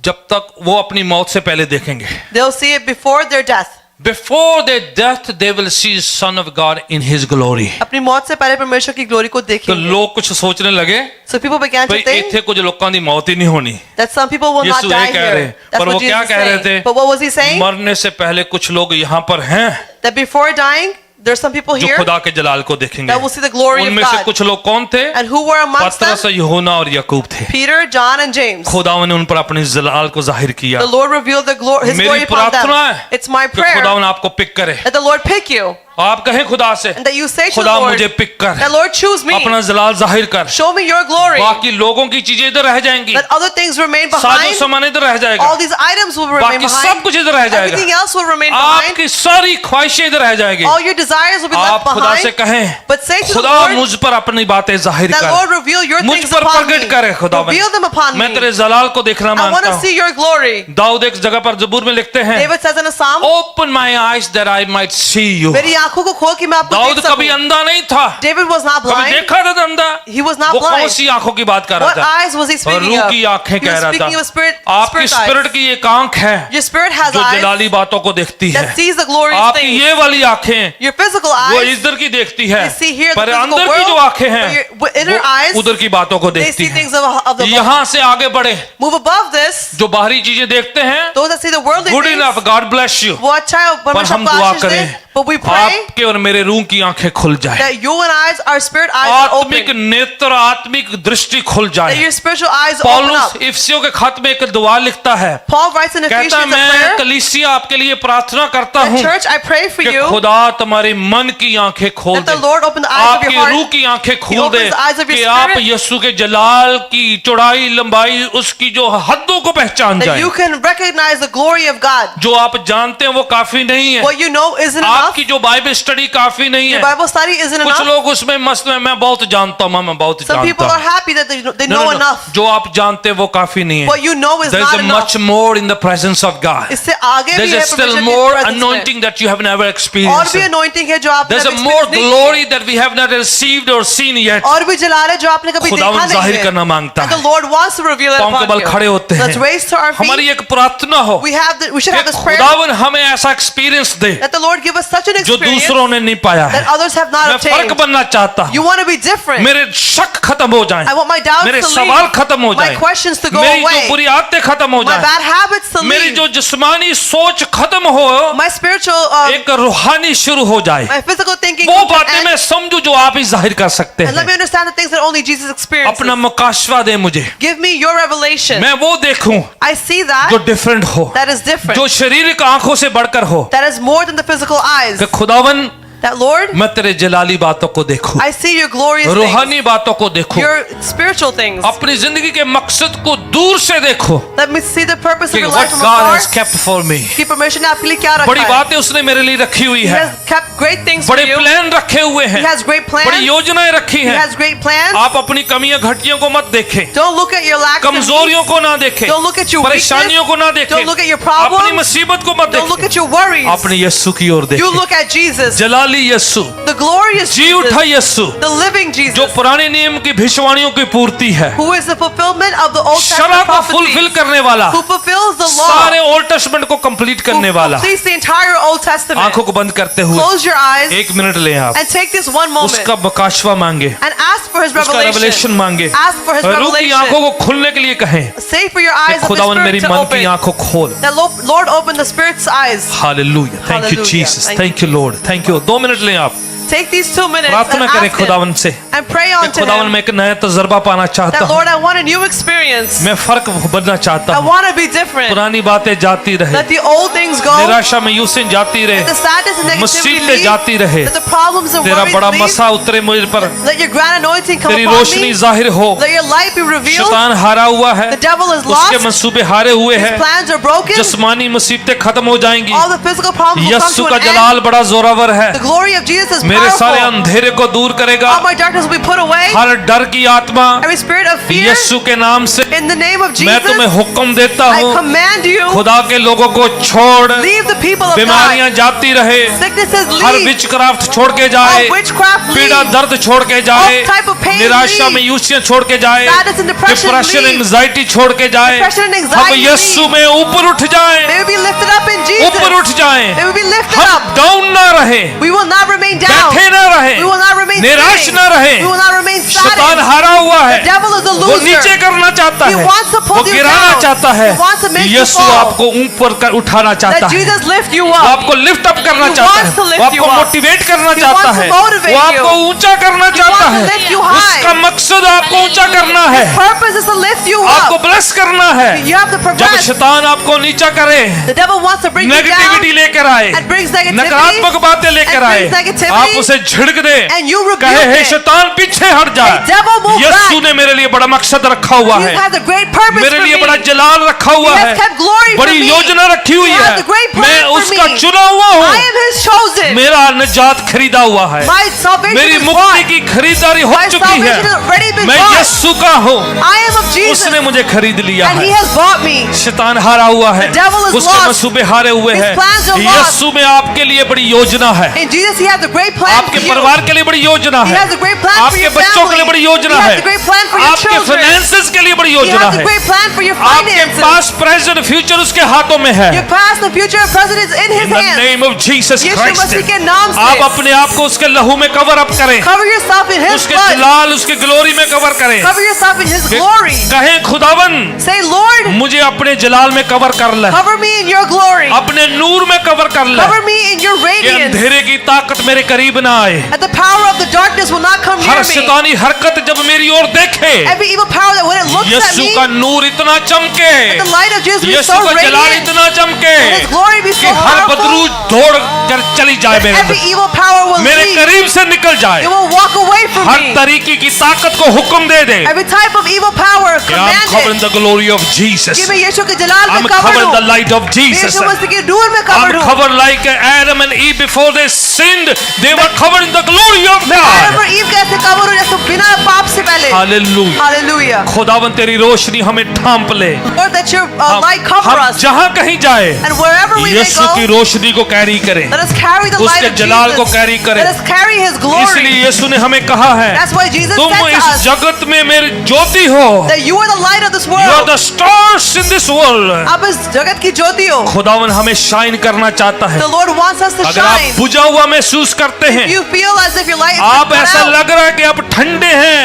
जब तक वो अपनी मौत से पहले देखेंगे। they'll see it before their death. Before their death, they will see Son of God in His glory. अपनी मौत से पहले परमेश्वर की ग्लोरी को तो देखेंगे. लोग कुछ सोचने लगे, So people began to भाई think इथे कुछ लोगों की मौत ही नहीं होनी। that some people will not यीशु ये die कह रहे, here. That's पर what वो Jesus क्या is कह रहे saying. थे? But what was He saying? मरने से पहले कुछ लोग यहाँ पर हैं That before dying, there's some people जो here खुदा के जलाल को देखेंगे। that will see the glory of उनमें से God. कुछ लोग कौन थे? And who were amongst them? पतरस, यूहन्ना और याकूब थे। Peter, John, and James. खुदावन ने उन पर अपने जलाल को जाहिर किया। The Lord revealed His glory मेरी upon them. प्रार्थना है It's my कि prayer खुदावन आपको पिक करे। that the Lord pick you आप कहें खुदा से, and that you say to the खुदा Lord, मुझे पिक कर, that Lord choose me, अपना जलाल जाहिर कर। show me your glory, बाकी लोगों की चीजें इधर रह जाएंगी, that other things remain साजो behind, सामान इधर रह जाएगा, all these items will remain बाकी सब behind, कुछ इधर रह everything जाएगा, else will remain behind, आपकी सारी ख्वाहिशें इधर रह जाएगी। all your desires will be आप left खुदा से behind. कहें, But say to the खुदा Lord, मुझ पर अपनी बातें जाहिर that Lord कर, reveal your मुझ things पर upon me, प्रकट करे खुदा। reveal them upon मैं me. तेरे जलाल को देखना I want मांगता to हूँ। see your glory. दाऊद एक जगह पर जबूर में लिखते हैं, David says in a psalm, open my eyes that I might see you. मेरी आंखों को खोल के मैं आपको दाऊद देख कभी सकूं. अंधा नहीं था, David was not कभी blind. देखा था अंधा, He was not वो कौन blind. सी आंखों की बात कर रहा What था? eyes was he और speaking रूह of? की आंखें He कह was रहा speaking था। of spirit आपकी स्पिरिट eyes. की एक आंख है Your spirit has जो eyes जलाली बातों को देखती है। that sees the glorious आपकी things. ये वाली आंखें Your physical वो eyes, इधर की देखती है, they see here the पर physical अंदर की world, जो आंखें हैं but your inner eyes, वो उधर की बातों को they देखती see things हैं। of the world. यहाँ से आगे बढ़े, Move above this. जो बाहरी चीजें देखते हैं, Those that see the worldly good things, enough, God bless you, वो अच्छा है, पर परमेश्वर हम आपको दुआ आशीष दे. करें But we pray आपके और मेरे रूह की आंखें खुल जाए, that you and I, our spirit eyes are आत्मिक open. नेत्र, आत्मिक दृष्टि खुल That जाए। your spiritual eyes open पौलुस up. इफिसियों के खत में एक दुआ लिखता है, Paul writes in कहता है Ephesians a मैं prayer. कलीसिया आपके लिए प्रार्थना करता The हूँ church, I pray for कि you खुदा तुम्हारे मन की आंखें खोल that they, the Lord open the eyes of आपकी your heart. रूह की आंखें He खोल opens they the eyes of your कि आप spirit. यीशु के जलाल की चौड़ाई लंबाई उसकी जो हदों को पहचान That जाए। you can recognize the glory of God. जो आप जानते हैं वो काफी नहीं है, What you know isn't enough. आपकी जो बाइबल स्टडी काफी नहीं Your है। Bible study isn't कुछ enough. लोग उसमें मस्त में मैं बहुत जानता हूँ, मैं बहुत Some people जानता are हूँ। happy that they No, know no, no. enough. जो आप जानते हैं वो काफी नहीं है। What you know is There is not a enough. much more in the presence of God. इससे आगे There भी is है a still परमेश्वर की more presence में. anointing that you have never और experienced. भी anointing है जो आपने There's a अभी more experience नहीं glory that we have not received or seen yet. की. और भी जलाल है जो आपने कभी देखा खुदावन नहीं जाहिर है. करना मांगता And the है। Lord wants to reveal it पाँव के upon बल you. खड़े होते हैं। Let's raise to our हमारी feet. एक प्रार्थना हो We should have कि this prayer खुदावन हमें ऐसा experience they that the Lord give us such an जो experience दूसरों ने नहीं पाया है। that others have not मैं फर्क obtained. बनना चाहता हूँ, You want to be different. different. मेरे शक खत्म हो जाएं, I want my doubts मेरे to सवाल leave. खत्म हो My जाएं, questions to go मेरी जो away. बुरी आदतें खत्म हो My जाएं, bad habits to मेरी leave. जो जिस्मानी सोच खत्म हो, My spiritual, एक रूहानी शुरू हो जाए। my physical thinking. वो come to an बातें end. मैं समझू जो आप ही जाहिर कर सकते And let me हैं। understand the things that only Jesus experiences. अपना मुकाशवा दे मुझे, Give me your revelation. मैं वो देखूं I see that. जो डिफरेंट हो, That is different. जो शारीरिक आंखों से बढ़कर हो, That is more than the physical eyes. कि खुदावन That Lord, मैं तेरे जलाली बातों को देखूं, I see your glorious things. रूहानी बातों को देखूं, Your spiritual things. अपनी जिंदगी के मकसद को दूर से देखो Let me see the purpose of कि your what life from God afar. has kept for me। कि परमेश्वर ने आपके लिए क्या रखा बड़ी है? बातें उसने मेरे लिए रखी हुई He है, has kept great things for बड़े you. प्लान रखे हुए He हैं, has great बड़ी plans. योजनाएं रखी He हैं। has great plans. आप अपनी कमियां घटियों को मत देखें, Don't look at your lacks and कमजोरियों needs. को ना देखें, Don't look at your परेशानियों को ना देखें, Don't look at your अपनी problems. मुसीबत को मत Don't look देखें, at your worries. अपने यीशु की ओर You देखें। look at Jesus, Jalali Yeshu, the glorious जी उठा Jesus, यीशु, the living जो Jesus, पुराने नियम की भविष्यवाणियों की पूर्ति है, who is the fulfillment of the Old Shara Testament को फुलफिल prophecies, करने वाला, who fulfills the सारे law, ओल्ड टेस्टमेंट को कंप्लीट who करने वाला। completes the entire Old Testament. आंखों को बंद करते हुए Close your eyes एक मिनट लें आप, and take this one moment उसका बकाशवा मांगे, and ask for His उसका रेवलेशन revelation. मांगे, Ask for His रूह की आंखों revelation. को खुलने के लिए कहें Say for your कि eyes of the खुदावन मेरी Spirit to मन की open. आंखों खोल। That Lord open the Spirit's eyes. Hallelujah, thank you Hallelujah. Jesus, Thank thank you Lord, thank you. 2 minute लें आप, Take these 2 minutes and प्रार्थना करें ask खुदावन Him से and pray कि unto खुदावन Him मैं एक नया तजर्बा पाना चाहता that हूँ, Lord, I want a new experience. मैं फर्क बनना चाहता I हूँ, want to be different. पुरानी बातें जाती रहे, Let the old things go. निराशा मायूसी जाती Let the रहे, sadness and negativity मुसीबतें leave. जाती रहे, Let the problems and तेरा बड़ा worries leave. मसा उतरे मुझ पर, Let your grand anointing come तेरी upon रोशनी me. जाहिर हो। Let your light be revealed. शैतान हारा हुआ है, The devil is उसके lost. मंसूबे हारे हुए His हैं, plans are broken. जिस्मानी मुसीबतें खत्म हो जाएंगी। All the physical problems will come Yeshu to का an end. जलाल बड़ा जोरावर है, The glory of Jesus is मेरे सारे powerful. अंधेरे को दूर करेगा, All my darkness will be put away. हर डर की आत्मा Every spirit of fear, यीशु के नाम से in the name of मैं तुम्हें Jesus, हुक्म देता I हूँ, command you, खुदा के लोगों को छोड़, leave the people of बीमारियां God. जाती रहे, Sicknesses हर leave. विचक्राफ्ट छोड़ के जाए, All witchcraft पीड़ा leave. दर्द छोड़ के जाए, All type of pain निराशा leave. में यूसियां छोड़ के जाए, Sadness and depression depression leave. Anxiety छोड़ के जाए, Depression and हम anxiety यीशु leave. में ऊपर उठ जाएं, May we be lifted up in Jesus. ऊपर उठ जाएं, May we be lifted हम up. डाउन ना रहे, We will not remain down. बैठे ना रहे, We will not remain निराश sitting. ना रहे। We will not remain शैतान saddened. हारा हुआ है, The devil is a वो नीचे loser. करना चाहता He है, wants to pull वो you गिराना down. चाहता है। He wants to make you Yeshu fall. आपको ऊपर कर उठाना चाहता Let है, Jesus lift you वो up. आपको लिफ्ट अप करना He चाहता wants to है, lift वो आपको you up. मोटिवेट करना He चाहता wants to है, motivate वो आपको you. ऊंचा करना चाहता wants to है, lift you high. उसका मकसद आपको ऊंचा करना है, Purpose is to lift you आपको up. ब्लेस करना है। You have to जब progress. शैतान आपको नीचा करे, The devil wants to bring you down negativity लेकर आए, and brings negativity नकारात्मक बातें लेकर and आए, brings negativity, आप उसे झिड़क दे, and you rebuke कहे हे it. शैतान पीछे हट जा, Hey, devil, move यीशु back. ने मेरे लिए बड़ा मकसद रखा हुआ He है, has a great purpose मेरे for लिए me. बड़ा जलाल रखा हुआ He है, has kept glory for बड़ी me. योजना रखी हुई He है, has a great plan मैं for उसका me. चुना हुआ I हूँ, am His chosen. मेरा निजात खरीदा हुआ है, My salvation मेरी is मुक्ति bought. की खरीदारी हो My चुकी है, salvation has already been मैं bought. यीशु का हूँ, I am of Jesus, उसने मुझे खरीद लिया and He है। has bought me. शैतान हारा हुआ है, The devil is उसके lost. मंसूबे हारे हुए His हैं, plans are lost. यीशु में आपके लिए बड़ी योजना है, In Jesus, He has a great plan आपके for you. परिवार के लिए बड़ी योजना He है, has a great plan for आपके your बच्चों के family. लिए बड़ी योजना He है, has a great plan for your आपके children. फाइनेंसेस के लिए बड़ी He योजना has a है, great plan for your आपके finances. पास प्रेजेंट फ्यूचर उसके हाथों में है। Your past, the future, and present is in His In the hands. name of Jesus Yeshu Christ, मसीह के नाम से आप अपने आप को उसके लहू में कवर अप करें, cover yourself in His उसके blood. जलाल उसके ग्लोरी में कवर करें, Cover yourself in His glory. कहें खुदावन Say, Lord, मुझे अपने जलाल में कवर कर ले, cover me in your glory. अपने नूर में कवर कर ले, Cover me in your कि radiance. अंधेरे की ताकत मेरे करीब ना आए, That the power of the darkness will not come near her me. शैतानी हरकत जब मेरी ओर देखे, Every evil power that when it looks at Yeshu me, का नूर इतना चमके, the light of Jesus be Yeshu so का जलाल radiant, इतना चमके and His glory be कि so हर बदरू powerful, दौड़ कर चली जाए मेरे every अंदर, evil power will मेरे leave. करीब से निकल जाए, It will walk away from her me. तरीके की ताकत को हुक्म दे दे। Every type of evil power, I'm command covering it. the glory of Jesus. कि मैं यीशु के जलाल I'm में covered covering the हूँ. light of मैं Jesus. यीशु मसीह के नूर में covered I'm हूँ. covered like Adam and Eve before they sinned. They were covered in the glory of मैं आदम God. और ईव कैसे covered हूँ जैसे बिना पाप से पहले. Hallelujah. Hallelujah. खुदावन तेरी रोशनी हमें ढांप ले, Lord, that your light cover हम us. जहां कहीं जाए And wherever we may यीशु की go, रोशनी को कैरी करें, let us carry the light उसके of जलाल को Jesus. कैरी करें। Let us carry His glory. इसलिए यीशु ने हमें कहा है, That's why Jesus तुम said to इस us जगत में मेरी ज्योति हो, that you are the light of this you are world. the stars in this world. आप इस जगत की ज्योति हो. खुदावन हमें शाइन करना चाहता है। The Lord wants us to अगर आप shine. बुझा हुआ महसूस करते हैं, You feel as if your light is आप put ऐसा out. लग रहा है कि आप ठंडे हैं,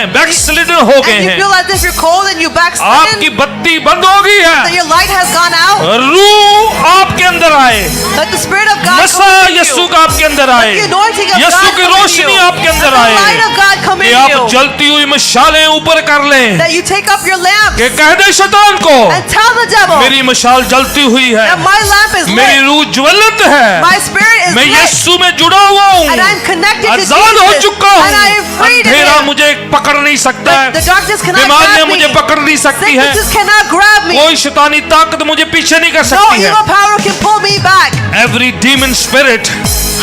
हो गए and you हैं, feel as if you're cold and you आपकी backslidden, बत्ती बंद हो गई that है, your light has gone out, रूह आपके अंदर आए, that the Spirit of God नशा comes in यीशु you, का आपके अंदर आए, the anointing of Yeshu God की come in रोशनी you, आपके that अंदर the आए, light of God come कि in आप you, जलती हुई मशालें ऊपर कर लें, that you take up your lamp कि कह दे शैतान को and tell the devil मेरी मशाल जलती हुई है, that my lamp is मेरी lit, रूह ज्वलित है, my spirit is मैं lit, यीशु में जुड़ा हुआ हूँ, and I'm connected to आजाद हो Jesus, चुका and I am हूँ, free to अंधेरा him. मुझे पकड़ नहीं सकता है, The darkness cannot बीमारियां grab me, मुझे पकड़ नहीं सकती है, sicknesses cannot grab me, कोई शैतानी ताकत मुझे पीछे नहीं कर no सकती है. evil power can pull me back. Every demon spirit,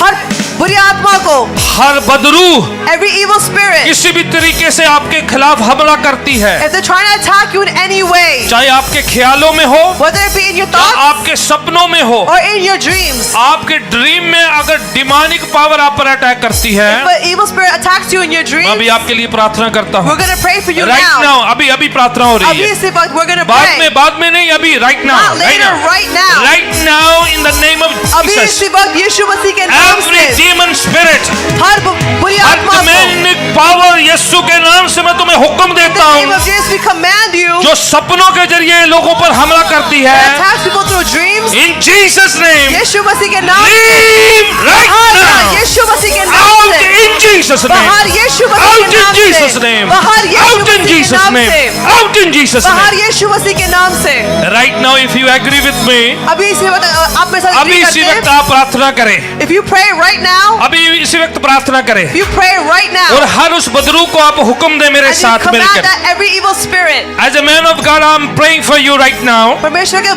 हर बुरी आत्मा को, हर बदरूह every evil spirit, किसी भी तरीके से आपके खिलाफ हमला करती है, if they're trying to attack you in any way, चाहे आपके ख्यालों में हो whether it be in your या thoughts आपके सपनों में हो, or in your dreams, आपके ड्रीम में अगर डिमानिक पावर आप पर अटैक करती है, if an evil spirit attacks you in your मैं dreams, अभी आपके लिए प्रार्थना करता हूँ. we're going to pray for you right now. Now, अभी अभी प्रार्थना हो रही है, Obviously, but we're going to pray. बाद में नहीं, अभी right Not now, later, right now. Right now in the name of अभी जीसस. इसी वक्त यीशु मसीह के नाम एवरी से डीमन स्पिरिट, हर बुरी हर आत्मा को, डिमोनिक पावर यीशु के नाम से मैं तुम्हें हुक्म in देता the name हूँ, of Jesus, we command you जो सपनों के जरिए लोगों पर हमला करती to है, attack people through dreams. In Jesus name यीशु मसीह के नाम से लीव राइट बाहर जा, नाउ, यीशु मसीह के नाम आउट से इन जीसस नेम, बाहर, यीशु मसीह आउट के इन नाम जीसस से नेम, बाहर, यीशु आउट इन मसीह के जीसस नाम नेम, से आउट इन जीसस बाहर, नेम. यीशु मसीह के नाम से. Right now if you agree with me, अभी इसी वक्त आप मेरे साथ अभी agree इसी करते वक्त हैं? आप प्रार्थना करें, If you pray right now, अभी इसी वक्त प्रार्थना करें, if you pray right now, और हर उस बदरू को आप हुक्म दे मेरे and you साथ command मिलकर. that every evil spirit, As a man of God, I'm praying for you right now. परमेश्वर के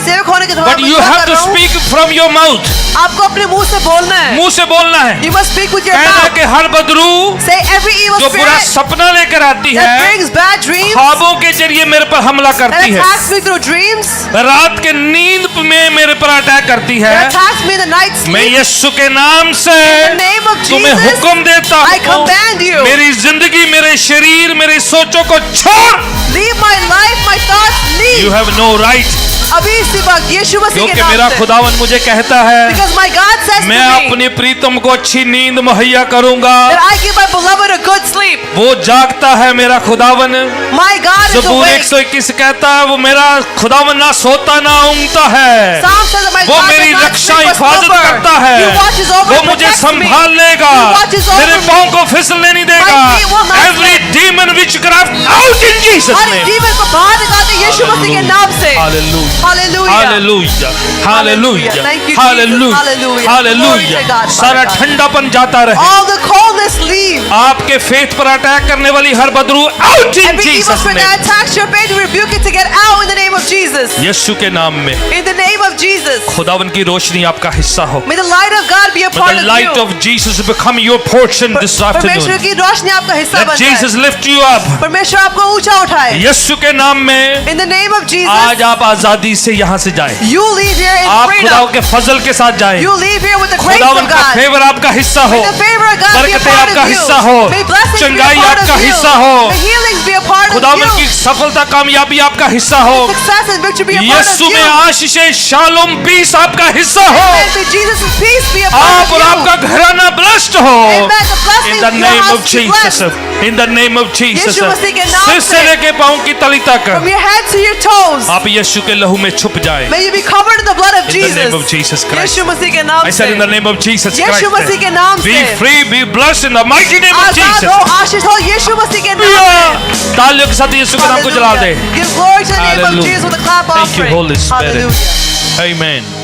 सेवक होने के द्वारा But मैं you दुआ have कर to रहा हूं, speak from your mouth. आपको अपने मुंह से बोलना है. मुंह से बोलना है. You must speak with your कहना mouth. कि हर बदरू Say every evil जो बुरा spirit सपना लेकर आती that है, brings bad dreams, ख्वाबों के जरिए मेरे पर हमला that करती है, attacks me through dreams, रात के नींद में मेरे पर अटैक करती है, that attacks me in the night मैं sleep. यीशु के नाम से In the name of तुम्हें Jesus, हुक्म देता I हूँ, command you, मेरी जिंदगी, मेरे शरीर, मेरी सोचों को छोड़. leave my life, my thoughts, You leave. have no right. अभी इसी वक्त यीशु मसीह के क्योंकि नाम मेरा से. खुदावन मुझे कहता है, Because my God says to मैं me अपने प्रीतम को अच्छी नींद मुहैया करूंगा. that I give my beloved a good sleep. वो जागता है मेरा खुदावन. My God is ज़बूर awake. 121 कहता है, वो मेरा खुदावन ना सोता ना ऊँगता है, Psalm says that my वो God मेरी does not Raksha sleep or हिफाजत slumber. करता है, He watches over वो and मुझे protects me. संभाल लेगा, He watches over मेरे me. पाँव को फिसलने नहीं देगा. My feet will not Every slip. demon witchcraft out in Jesus her name. demon को बाहर निकाल दे यीशु मसीह के नाम से. Hallelujah. Hallelujah. Hallelujah, hallelujah, Thank you, Jesus. Hallelujah, Hallelujah. Hallelujah. Glory to God, सारा Father God. ठंडापन जाता रहे. All the coldness leave. आपके फेथ पर अटैक करने वाली हर Badru out in Every evil Jesus spirit name. that attacks your faith, we rebuke it to get out in the name of Jesus. यीशु के नाम में In the name of Jesus. खुदावन की रोशनी आपका हिस्सा हो. May the light of God be a May part the of light you. of Jesus become your portion this परमेश्वर afternoon. की रोशनी आपका हिस्सा Let बन जाए. Jesus lift you up. परमेश्वर आपको ऊंचा उठाए. यीशु के नाम में In the name of Jesus, आज आप आजादी से यहाँ से जाएं. you leave here in आप खुदा freedom. के फजल के साथ जाएं. You leave here with the grace खुदावन of का God. फेवर आपका हिस्सा हो. May the favor of God be a बरकतें part आपका of you. हिस्सा हो. May blessings be a चंगाई part आपका of you. हिस्सा हो. May healings be a part of खुदावन you. की सफलता कामयाबी आपका हिस्सा हो. Success and victory be a part of Yeshu you. में आशीषें शालोम पीस आपका हिस्सा हो. Amen. May Jesus' peace be a part आप of और you. आपका घराना ब्लेस्ड हो. Amen. The blessings In the of your name house of be Jesus. blessed. In the name of Jesus. यीशु मसीह के नाम सिर से से। लेके पाँव की तली तक From your head to your toes. आप यीशु के लहू में छुप जाएं. May you be covered in the blood of In the Jesus. name of Jesus Christ. यीशु मसीह के नाम I से. said in the name of Jesus Yeshu Masih Christ. के नाम Be से. free, be blessed in the mighty name of Azad Jesus. हो, आशीष हो यीशु मसीह के नाम से. तालियों के साथ यीशु के नाम को जला दे. Hallelujah. Give glory to the name of Hallelujah. Jesus with a clap Thank you, offering. Holy Spirit. Hallelujah. Amen.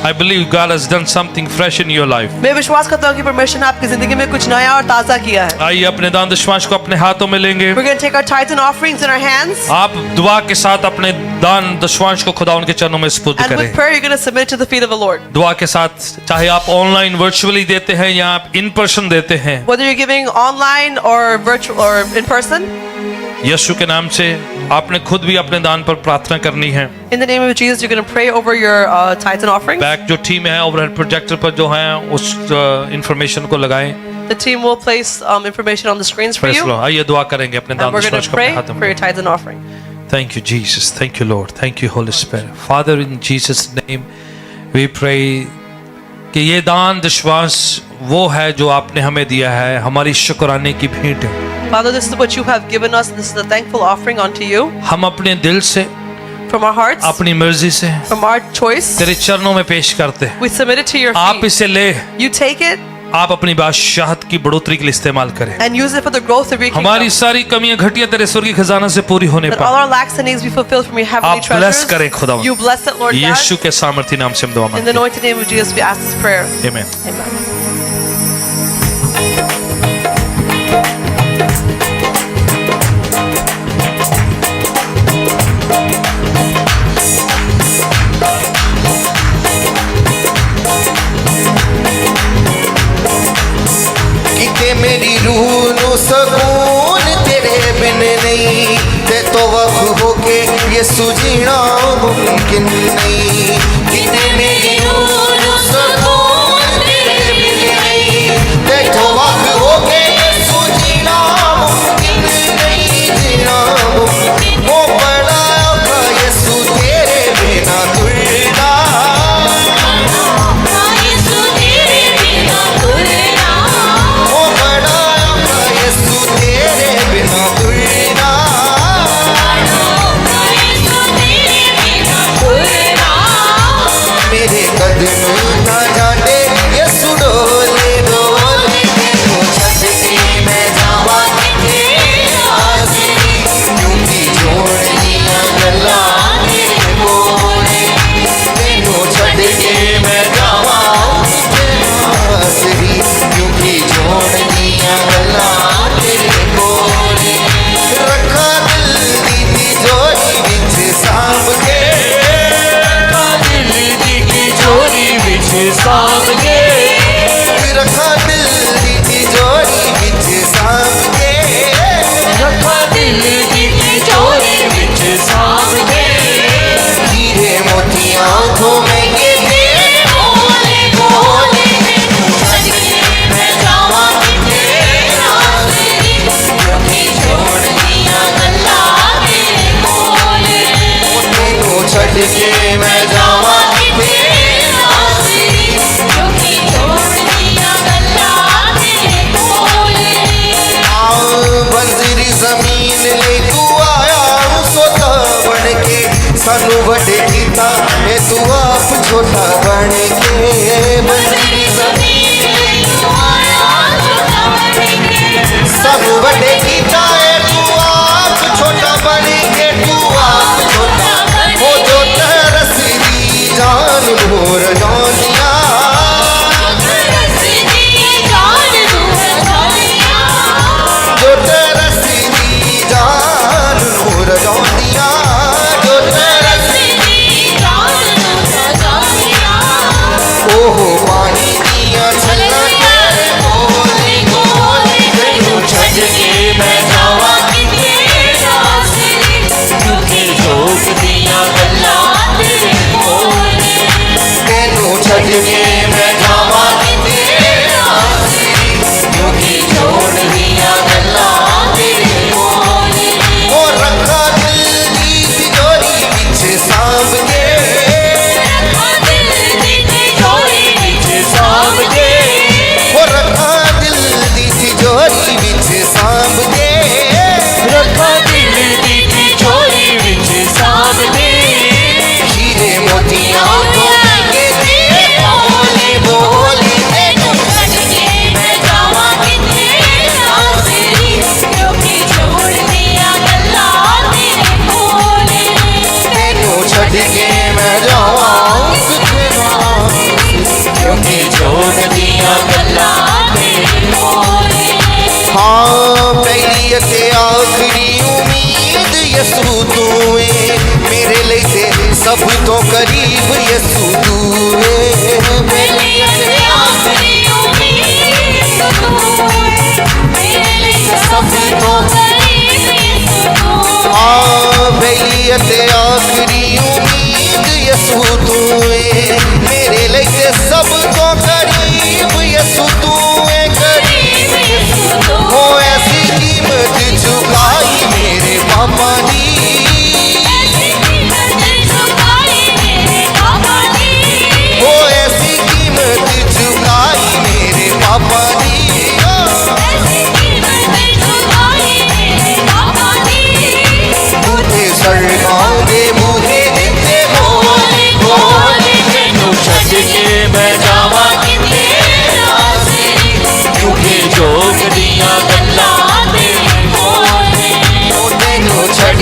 I believe God has done something fresh in your life. मैं विश्वास करता हूँ कि परमेश्वर ने आपकी जिंदगी में कुछ नया और ताज़ा किया है. आइए अपने दान दशमांश को अपने हाथों में लेंगे. We're going to take our tithes and offerings in our hands. आप दुआ के साथ अपने दान दशमांश को खुदा उनके चरणों में सुपुर्द And with करें. prayer, you're going to submit it to the feet of the Lord. दुआ के साथ चाहे आप ऑनलाइन वर्चुअली देते हैं या आप इन पर्सन देते हैं, Whether you're giving online or virtual or in person, यीशु के नाम से आपने खुद भी अपने दान पर प्रार्थना करनी है. in the name of Jesus, you're going to pray over your tithes and offerings. Back जो टीम है ओवरहेड प्रोजेक्टर पर जो है उस इंफॉर्मेशन को लगाएं. The team will place information on the screens for Praise you. the Lord. आइए दुआ करेंगे अपने And दान we're going दशमांश to को अपने pray हाथों for में. your tithes and offering. Thank you, Jesus. Thank you, Lord. Thank you, Holy Spirit. Father, in Jesus' name, we pray कि ये दान दशमांश वो है जो आपने हमें दिया है, हमारी शुक्राने की भेंट है. Father, this is what you have given us. This is a thankful offering unto you हम अपने दिल से, from our hearts, अपनी मर्जी से from our choice. तेरे चरणों में पेश करते हैं। We submit it to your आप feet. इसे ले, You take it आप अपनी बादशाहत की बढ़ोतरी के लिए इस्तेमाल करें। and use it for the growth of your kingdom. हमारी सारी कमियां घटिया तेरे स्वर्गीय खजाना से पूरी होने That all पर our lacks and needs be fulfilled from your heavenly आप bless करें treasures. खुदावंद। You bless it, Lord Yeshu God. के सामर्थी नाम से हम दुआ In the मांगते anointed name of Jesus, we ask this prayer. हैं। आमीन। Amen. किते मेरी रूह नु सकून तेरे बिन नहीं, ते तो वक्त होके यीशु जीना मुमकिन नहीं। किते मेरी रूह नु सकून तेरे बिन नहीं, ते तो वक्त होके यीशु जीना मुमकिन नहीं, जीना मुमकिन। ओ बड़ा औखा यीशु तेरे बिना तुरना, ओ बड़ा औखा यीशु तेरे बिना तुरना। मेरे कदम ना जाने यीशु डोले डोले, तेरे छत के मैं जावा तेरा आसरी, क्योंकि जोड़नियां गल्लां तेरे बोले। तेनू छत के मैं जावा तेरा आसरी, क्योंकि जोड़नियां गल्लां तेरे बोले। रखा दिल दी तिजोरी विच सांभ के, रखा दिल दी तिजोरी विच सांभ के। हीरे मोतियां तो महंगे तेरे बोले बोले, मैं जावा तेरा आसरी, क्योंकि जोड़नियां गल्लां तेरे बोले। तेनू छड्ड के मैं जावा तेरा आसरी, क्योंकि जोड़नियां गल्लां तेरे बोले। बंजरी जमीन ले तू आया सोता बन के, सानू वड्डे कीता ए तू आप छोटा बन के। बंजरी जमीन ले तू आया सोता बन के, सानू वड्डे कीता ए तू आप छोटा बन के। तू आप छोटा ओ जो तरसदी जान भोर जानिया, जो तरसदी जान नूर जानिया, जो तरसदी ओहो पानी दिया छल्ला तेरे बोले बोले। तेनू छड्ड के मैं जावा तेरा आसरी, क्योंकि जोड़नियां गल्लां तेरे बोले। तेनू छड्ड के मैं जावा तेरा आसरी, क्योंकि जोड़नियां गल्लां तेरे बोले। ओ रखा दिल दी तिजोरी विच सांभ के, रखा दिल दी तिजोरी विच सांभ के। ओ रखा दिल दी तिजोरी विच सांभ के, रखा दिल दी तिजोरी विच सांभ के। हीरे मोतियां तो महंगे तेरे बोले बोले, तेनू छड्ड के मैं जावा तेरा आसरी, क्योंकि जोड़नियां गल्लां तेरे बोले। तेनू छड्ड के मैं जावा तेरा आसरी, क्योंकि जोड़नियां गल्लां तेरे बोले। हाँ पहली ते आखरी उम्मीद यीशु तू है, मेरे लिए ते सब तो करीब यीशु तू है। पहली ते आखरी उम्मीद तू है, मेरे लिए सब तो करीब यीशु तू है। हाँ पहली ते आखरी उम्मीद यीशु तू है, मेरे लिए ते सब तो करीब यीशु तू है, करीब यीशु तू। हो ऐसी कीमत चुकाई मेरे पापा दी, ऐसी कीमत चुकाई मेरे पापा दी। हो ऐसी कीमत चुकाई मेरे पापा दी, ऐसी कीमत चुकाई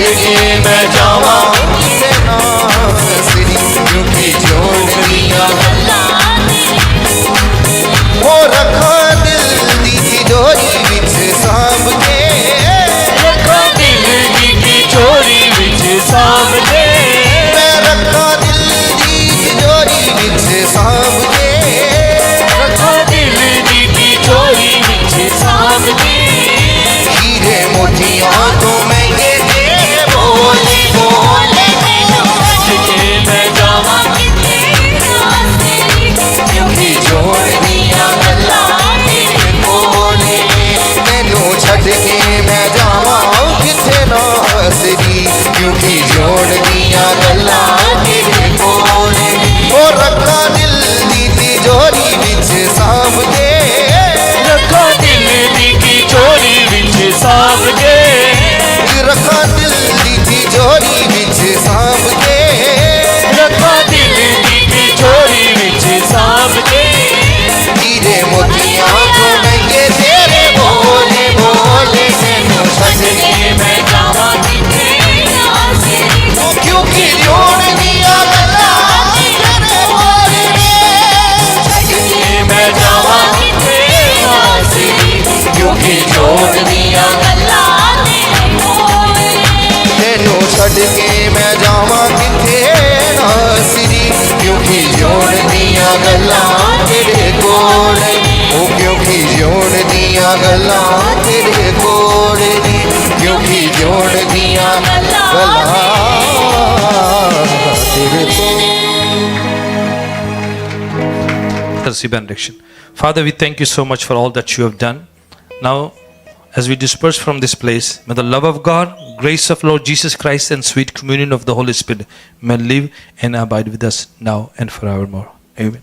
के मैं जावा किसे नासरी क्योंकि जोड़ दिया वो रखा दिल दी तिजोरी विच सांभ के रखा दिल दी तिजोरी विच सांभ के मैं रखा दिल दी तिजोरी विच सांभ के रखा दिल दी तिजोरी विच सांभ के हीरे मोतियां तो महंगे तेरे बोले बोले के मैं जावा क्योंकि जोड़ दिया गल्लां तेरे कोले मैनू छड्ड के मैं जावा किथे नासरी क्योंकि जोड़ दिया गल्लां तेरे कोले ओ रखा दिल दी तिजोरी विच सांभ के रखा दिल दी तिजोरी विच सांभ के रखा दिल दी तिजोरी विच सांभ के रखा दिल दी तिजोरी विच सांभ के हीरे मोतियां तो महंगे तेरे बोले बोले मैनू छड्ड के मैं जावा किथे ओ क्योंकि जोड़ दिया गल्लां तेरे कोले मैं जावा किथे नासरी क्योंकि जोड़ दिया तेनू छड्ड के मैं जावा किथे नासरी क्योंकि जोड़ दिया गल्लां तेरे कोल ओ क्योंकि जोड़ दिया गल्लां तेरे कोल ने क्योंकि जोड़ दिया गल्लां तेरे कोल Receive benediction. Father, we thank you so much for all that you have done. Now, as we disperse from this place, may the love of God, grace of Lord Jesus Christ, and sweet communion of the Holy Spirit may live and abide with us now and forevermore. Amen.